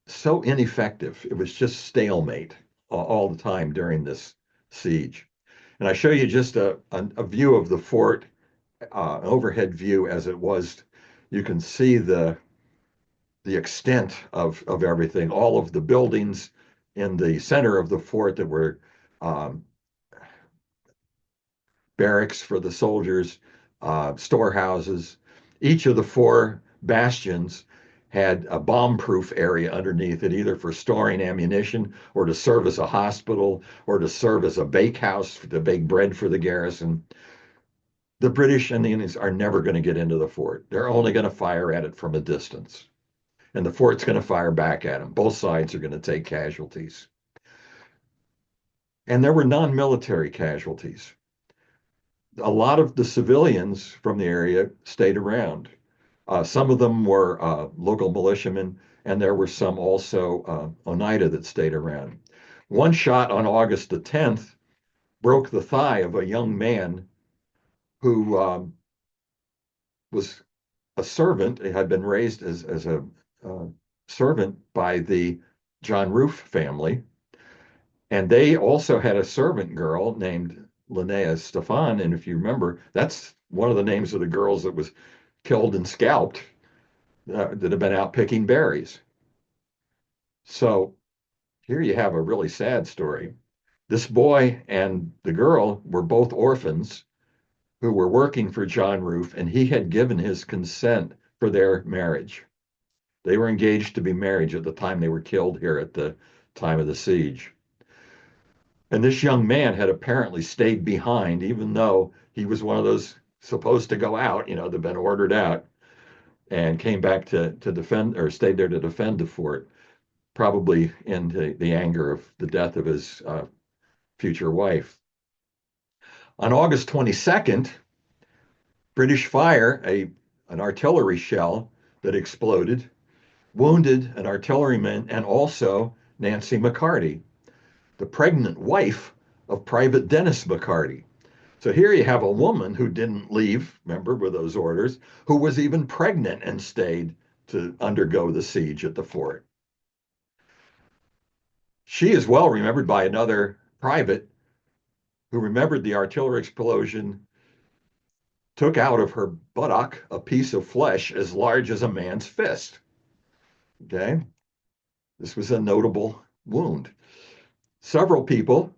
so ineffective. It was just stalemate all the time during this siege. And I show you just a view of the fort, an overhead view as it was. You can see the extent of everything, all of the buildings in the center of the fort that were um, barracks for the soldiers, storehouses. Each of the four bastions had a bomb-proof area underneath it, either for storing ammunition or to serve as a hospital or to serve as a bakehouse to bake bread for the garrison. The British and the Indians are never going to get into the fort. They're only going to fire at it from a distance. And the fort's going to fire back at them. Both sides are going to take casualties. And there were non-military casualties. A lot of the civilians from the area stayed around. Some of them were local militiamen, and there were some also Oneida that stayed around. One shot on August the 10th broke the thigh of a young man who was a servant. He had been raised as a servant by the John Roof family. And they also had a servant girl named Linnea Stefan. And if you remember, that's one of the names of the girls that was killed and scalped that have been out picking berries. So here you have a really sad story. This boy and the girl were both orphans who were working for John Roof, and he had given his consent for their marriage. They were engaged to be married at the time they were killed here at the time of the siege. And this young man had apparently stayed behind, even though he was one of those supposed to go out, they've been ordered out, and came back to defend or stayed there to defend the fort, probably in the anger of the death of his future wife. On August 22nd, British fire an artillery shell that exploded wounded an artilleryman and also Nancy McCarty, the pregnant wife of Private Dennis McCarty. So here you have a woman who didn't leave, remember, with those orders, who was even pregnant and stayed to undergo the siege at the fort. She is well remembered by another private who remembered the artillery explosion took out of her buttock a piece of flesh as large as a man's fist. Okay, this was a notable wound. Several people,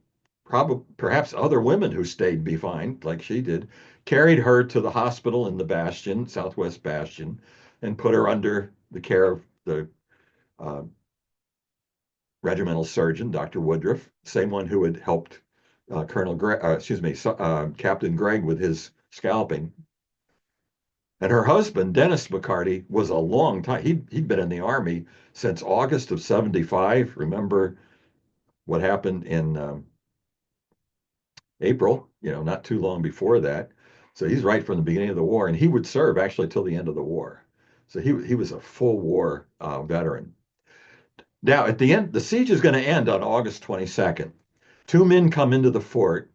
probably perhaps other women who stayed behind, like she did, carried her to the hospital in the Bastion, Southwest Bastion, and put her under the care of the uh, regimental surgeon, Dr. Woodruff, same one who had helped Captain Gregg with his scalping. And her husband, Dennis McCarty, was a long time. He'd been in the Army since August of 75. Remember what happened in April, not too long before that. So he's right from the beginning of the war, and he would serve actually till the end of the war. So he was a full war veteran. Now, at the end, the siege is going to end on August 22nd. Two men come into the fort,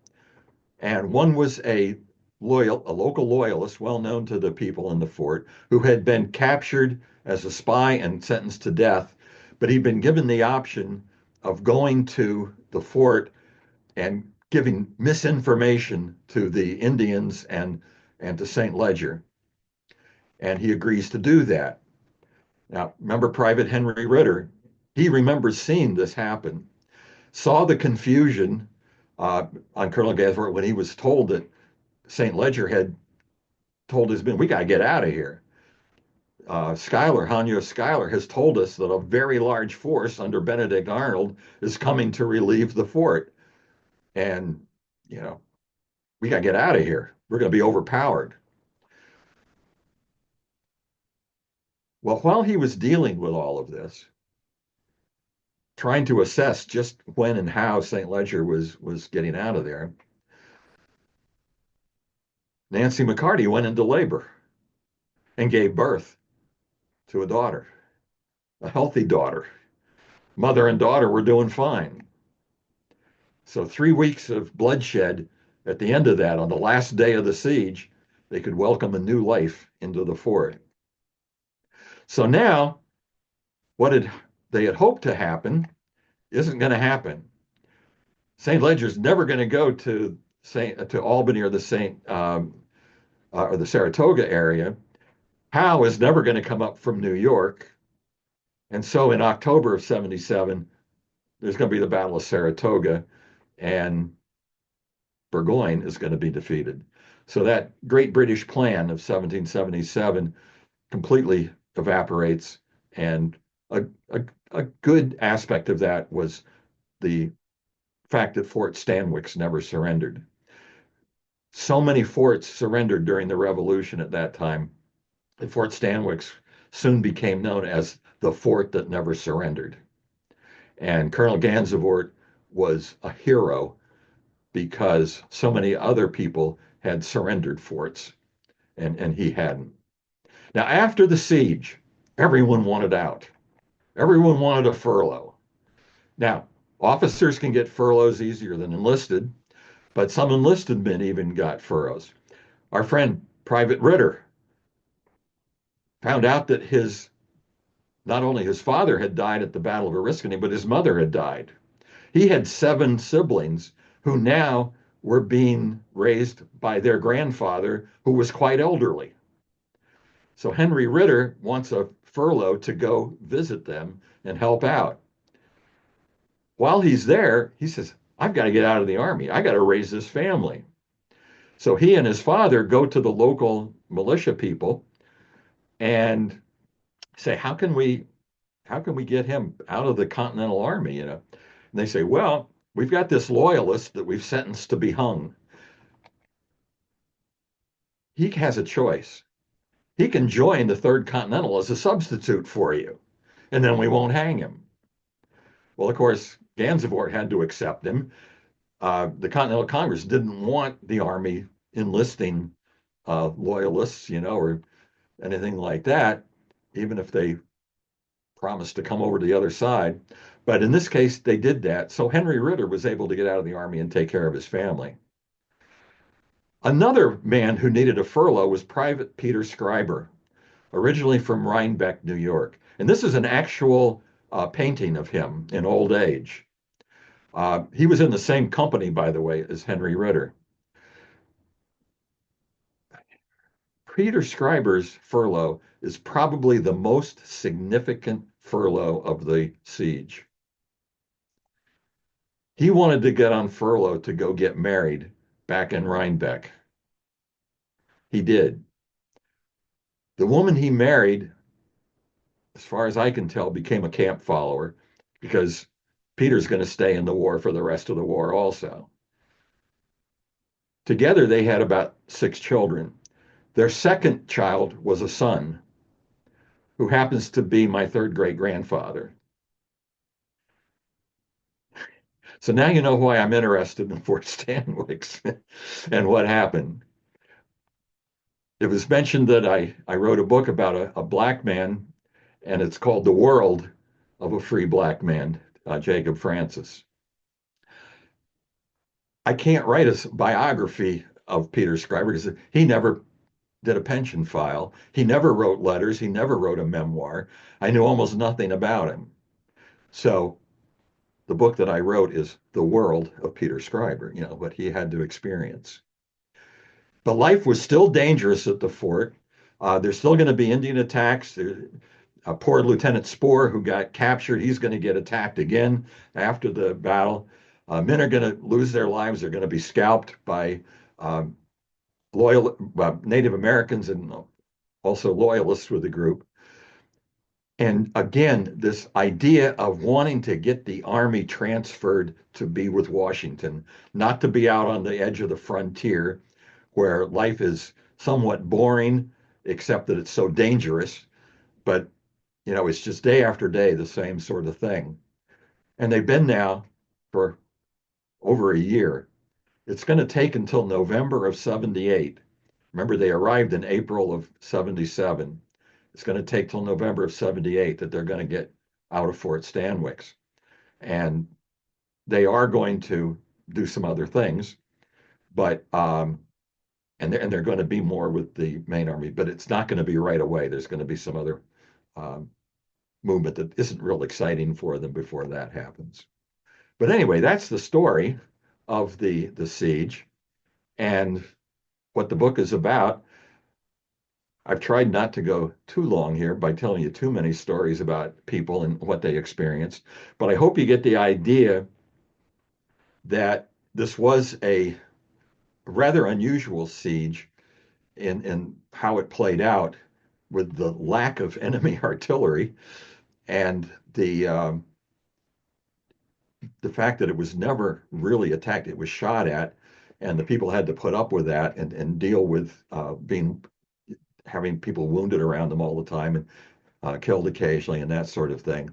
and one was a local loyalist, well known to the people in the fort, who had been captured as a spy and sentenced to death, but he'd been given the option of going to the fort and giving misinformation to the Indians and to St. Ledger. And he agrees to do that. Now, remember Private Henry Ritter? He remembers seeing this happen, saw the confusion on Colonel Gansford when he was told that St. Ledger had told his men, we got to get out of here. Hanyo Schuyler has told us that a very large force under Benedict Arnold is coming to relieve the fort. And, we got to get out of here. We're going to be overpowered. Well, while he was dealing with all of this, trying to assess just when and how St. Ledger was getting out of there, Nancy McCarty went into labor and gave birth to a daughter, a healthy daughter. Mother and daughter were doing fine. So 3 weeks of bloodshed at the end of that, on the last day of the siege, they could welcome a new life into the fort. So now, what they had hoped to happen isn't going to happen. St. Ledger's never going to go to Albany or the Saratoga area. Howe is never going to come up from New York. And so in October of 77, there's going to be the Battle of Saratoga, and Burgoyne is going to be defeated. So that great British plan of 1777 completely evaporates. And a good aspect of that was the fact that Fort Stanwix never surrendered. So many forts surrendered during the Revolution at that time that Fort Stanwix soon became known as the fort that never surrendered. And Colonel Gansevoort was a hero because so many other people had surrendered forts and he hadn't. Now, after the siege, everyone wanted out. Everyone wanted a furlough. Now, officers can get furloughs easier than enlisted, but some enlisted men even got furloughs. Our friend Private Ritter found out that not only his father had died at the Battle of Oriskany, but his mother had died. He had 7 siblings who now were being raised by their grandfather, who was quite elderly. So Henry Ritter wants a furlough to go visit them and help out. While he's there, he says, I've got to get out of the Army. I got to raise this family. So he and his father go to the local militia people and say, how can we get him out of the Continental Army? And they say, well, we've got this loyalist that we've sentenced to be hung. He has a choice. He can join the Third Continental as a substitute for you, and then we won't hang him. Well, of course, Gansevoort had to accept him. The Continental Congress didn't want the Army enlisting loyalists, or anything like that, even if they promised to come over to the other side. But in this case, they did that. So Henry Ritter was able to get out of the Army and take care of his family. Another man who needed a furlough was Private Peter Schreiber, originally from Rhinebeck, New York. And this is an actual painting of him in old age. He was in the same company, by the way, as Henry Ritter. Peter Schreiber's furlough is probably the most significant furlough of the siege. He wanted to get on furlough to go get married back in Rhinebeck. He did. The woman he married, as far as I can tell, became a camp follower because Peter's going to stay in the war for the rest of the war also. Together, they had about 6 children. Their second child was a son who happens to be my third great grandfather. So now you know why I'm interested in Fort Stanwix and what happened. It was mentioned that I wrote a book about a black man, and it's called The World of a Free Black Man, Jacob Francis. I can't write a biography of Peter Schreiber because he never did a pension file. He never wrote letters. He never wrote a memoir. I knew almost nothing about him. So the book that I wrote is The World of Peter Schreiber, what he had to experience. But life was still dangerous at the fort. There's still going to be Indian attacks. Poor Lieutenant Spoor, who got captured, he's going to get attacked again after the battle. Men are going to lose their lives. They're going to be scalped by loyal Native Americans and also loyalists with the group. And again, this idea of wanting to get the army transferred to be with Washington, not to be out on the edge of the frontier where life is somewhat boring, except that it's so dangerous. But, it's just day after day, the same sort of thing. And they've been now for over a year. It's going to take until November of 78. Remember, they arrived in April of 77. It's going to take till November of 78 that they're going to get out of Fort Stanwix. And they are going to do some other things, but and they're going to be more with the main army, but it's not going to be right away. There's going to be some other movement that isn't real exciting for them before that happens. But anyway, that's the story of the siege and what the book is about. I've tried not to go too long here by telling you too many stories about people and what they experienced, but I hope you get the idea that this was a rather unusual siege in how it played out with the lack of enemy artillery and the fact that it was never really attacked. It was shot at, and the people had to put up with that and deal with having people wounded around them all the time and killed occasionally and that sort of thing.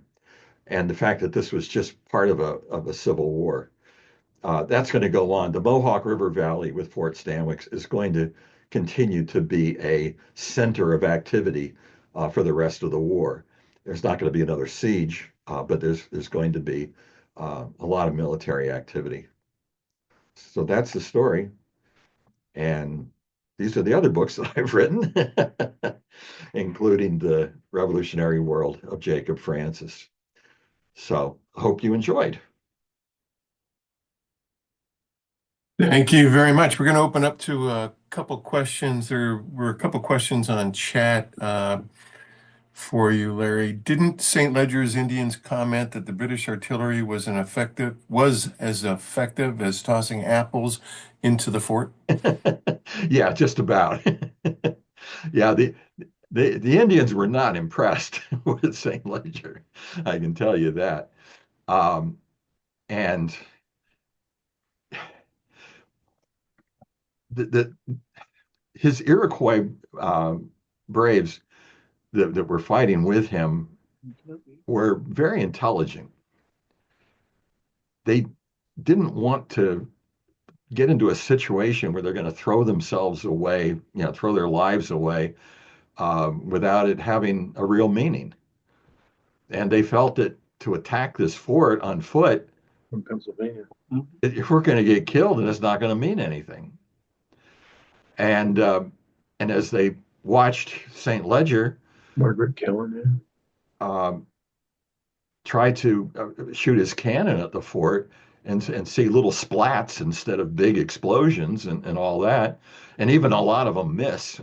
And the fact that this was just part of a civil war. That's going to go on. The Mohawk River Valley with Fort Stanwix is going to continue to be a center of activity for the rest of the war. There's not going to be another siege, but there's going to be a lot of military activity. So that's the story. And these are the other books that I've written, including The Revolutionary World of Jacob Francis. So I hope you enjoyed. Thank you very much. We're going to open up to a couple questions. There were a couple questions on chat for you, Larry. Didn't St. Leger's Indians comment that the British artillery was as effective as tossing apples into the fort? Yeah, just about. Yeah, the Indians were not impressed with St. Leger. I can tell you that. And his Iroquois braves that were fighting with him were very intelligent. They didn't want to get into a situation where they're going to throw themselves away, throw their lives away without it having a real meaning. and they felt that to attack this fort on foot, From Pennsylvania. if we're going to get killed, and it's not going to mean anything. And and as they watched St. Ledger Margaret Kellerman. um, try to shoot his cannon at the fort and see little splats instead of big explosions and all that, and even a lot of them miss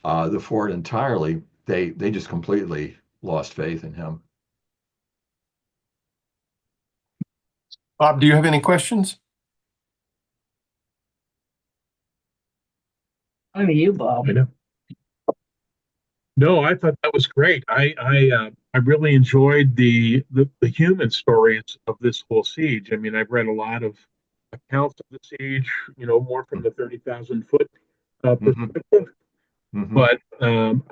the fort entirely, they just completely lost faith in him. Bob, do you have any questions? On to you, Bob. I know. No, I thought that was great. I really enjoyed the human stories of this whole siege. I mean, I've read a lot of accounts of the siege, more from the 30,000 foot Mm-hmm. perspective, Mm-hmm. but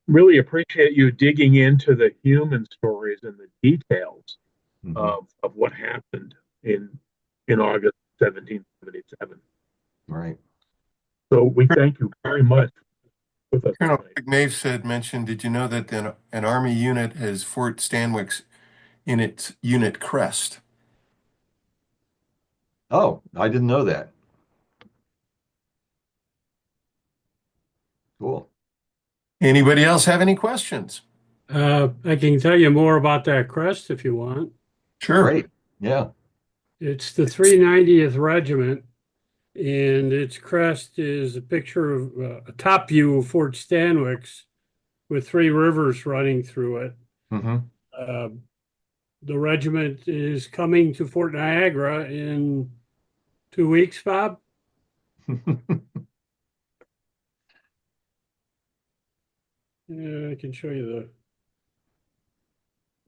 really appreciate you digging into the human stories and the details Mm-hmm. of what happened in August 1777. Right. So we thank you very much with us Colonel tonight. McNave mentioned, did you know that an Army unit has Fort Stanwix in its unit crest? Oh, I didn't know that. Cool. Anybody else have any questions? I can tell you more about that crest if you want. Sure. Great. Yeah. It's the 390th Regiment, and its crest is a picture of a top view of Fort Stanwix with three rivers running through it. Mm-hmm. Uh, the regiment is coming to Fort Niagara in 2 weeks, Bob. Yeah, I can show you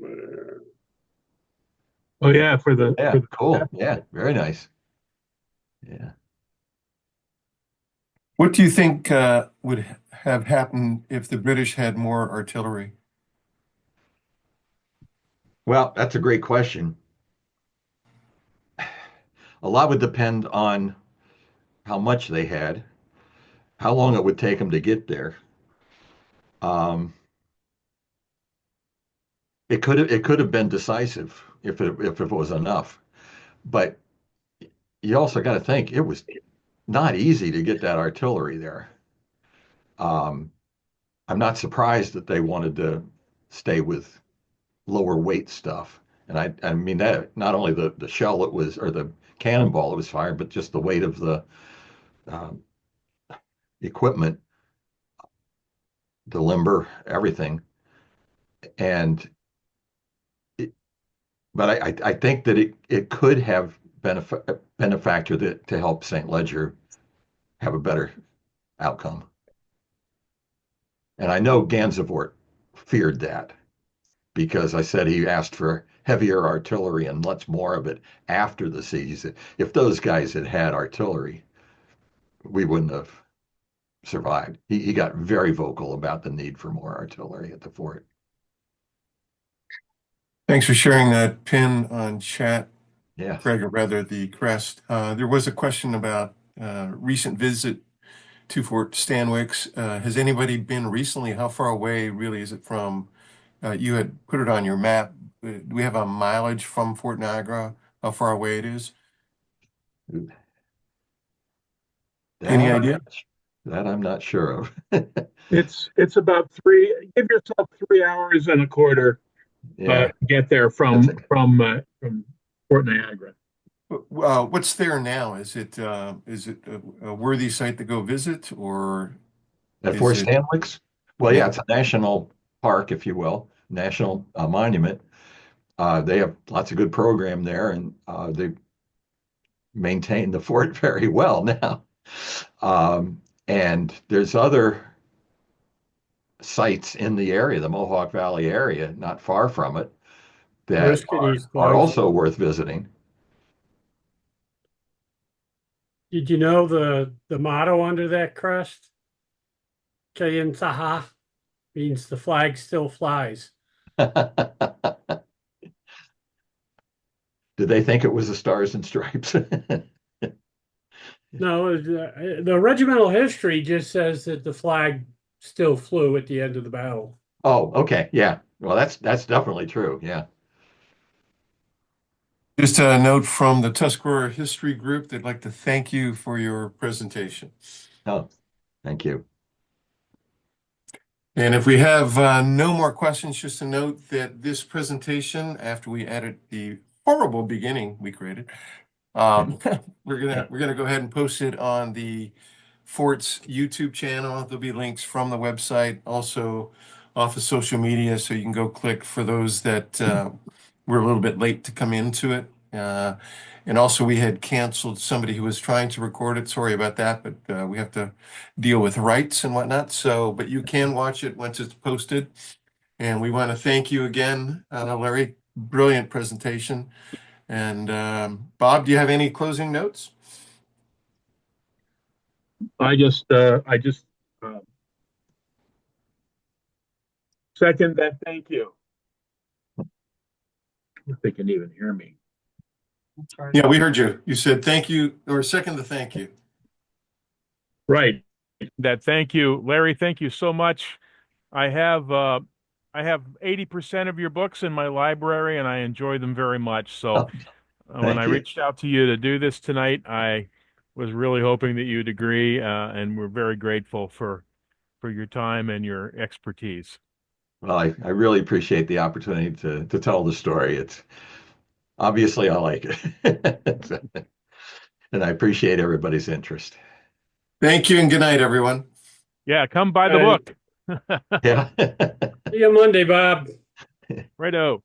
the. Oh yeah, for the Yeah, cool. Yeah, very nice. Yeah. What do you think would have happened if the British had more artillery? Well, that's a great question. A lot would depend on how much they had, how long it would take them to get there. Um, it could have been decisive if it was enough, but you also got to think it was not easy to get that artillery there. Um, I'm not surprised that they wanted to stay with lower weight stuff. And I mean that not only the shell it was or the cannonball it was fired, but just the weight of the um, equipment, the limber, everything. And it, but I think that it could have been a factor to help St. Ledger have a better outcome. And I know Gansevoort feared that because I said he asked for heavier artillery and lots more of it after the siege. If those guys had had artillery, we wouldn't have survived. He got very vocal about the need for more artillery at the fort. Thanks for sharing that pin on chat, Yes. Greg, or rather the crest. There was a question about recent visit to Fort Stanwix. Has anybody been recently? How far away really is it from? You had put it on your map. Do we have a mileage from Fort Niagara? How far away it is? Any That I'm idea? not, that I'm not sure of. It's about three. Give yourself 3 hours and a quarter Yeah, to get there that's from Fort Niagara. What's there now? Is it a worthy site to go visit, or at is Fort it? Stanwix. Well, yeah, Yeah. it's a national park, if you will, national monument. They have lots of good program there, and they maintain the fort very well now. And there's other sites in the area, the Mohawk Valley area, not far from it, that Oriskany's are close. also worth visiting. Did you know the motto under that crest? Kayin Saha means the flag still flies. Did they think it was the Stars and Stripes? No, the regimental history just says that the flag still flew at the end of the battle. Oh, okay. Yeah. Well, that's definitely true. Yeah. Just a note from the Tuscarora History Group. They'd like to thank you for your presentation. Oh, thank you. And if we have no more questions, just a note that this presentation, after we edit the horrible beginning we created, um, we're gonna go ahead and post it on the Fort's YouTube channel. There'll be links from the website, also off of social media, so you can go click for those that were a little bit late to come into it. And also, we had canceled somebody who was trying to record it. Sorry about that, but we have to deal with rights and whatnot. So, but you can watch it once it's posted. And we want to thank you again, Larry. Brilliant presentation. And Bob, do you have any closing notes? I just uh, second that. Thank you. If they can even hear me. Yeah, we heard you. You said thank you, or second the thank you. Right. That thank you, Larry. Thank you so much. I have uh, I have 80% of your books in my library, and I enjoy them very much. So Oh, when I thank you. reached out to you to do this tonight, I was really hoping that you'd agree, and we're very grateful for your time and your expertise. Well, I really appreciate the opportunity to tell the story. It's obviously I like it. And I appreciate everybody's interest. Thank you and good night, everyone. Yeah, come buy the Right. book. Yeah. See you Monday, Bob. Righto.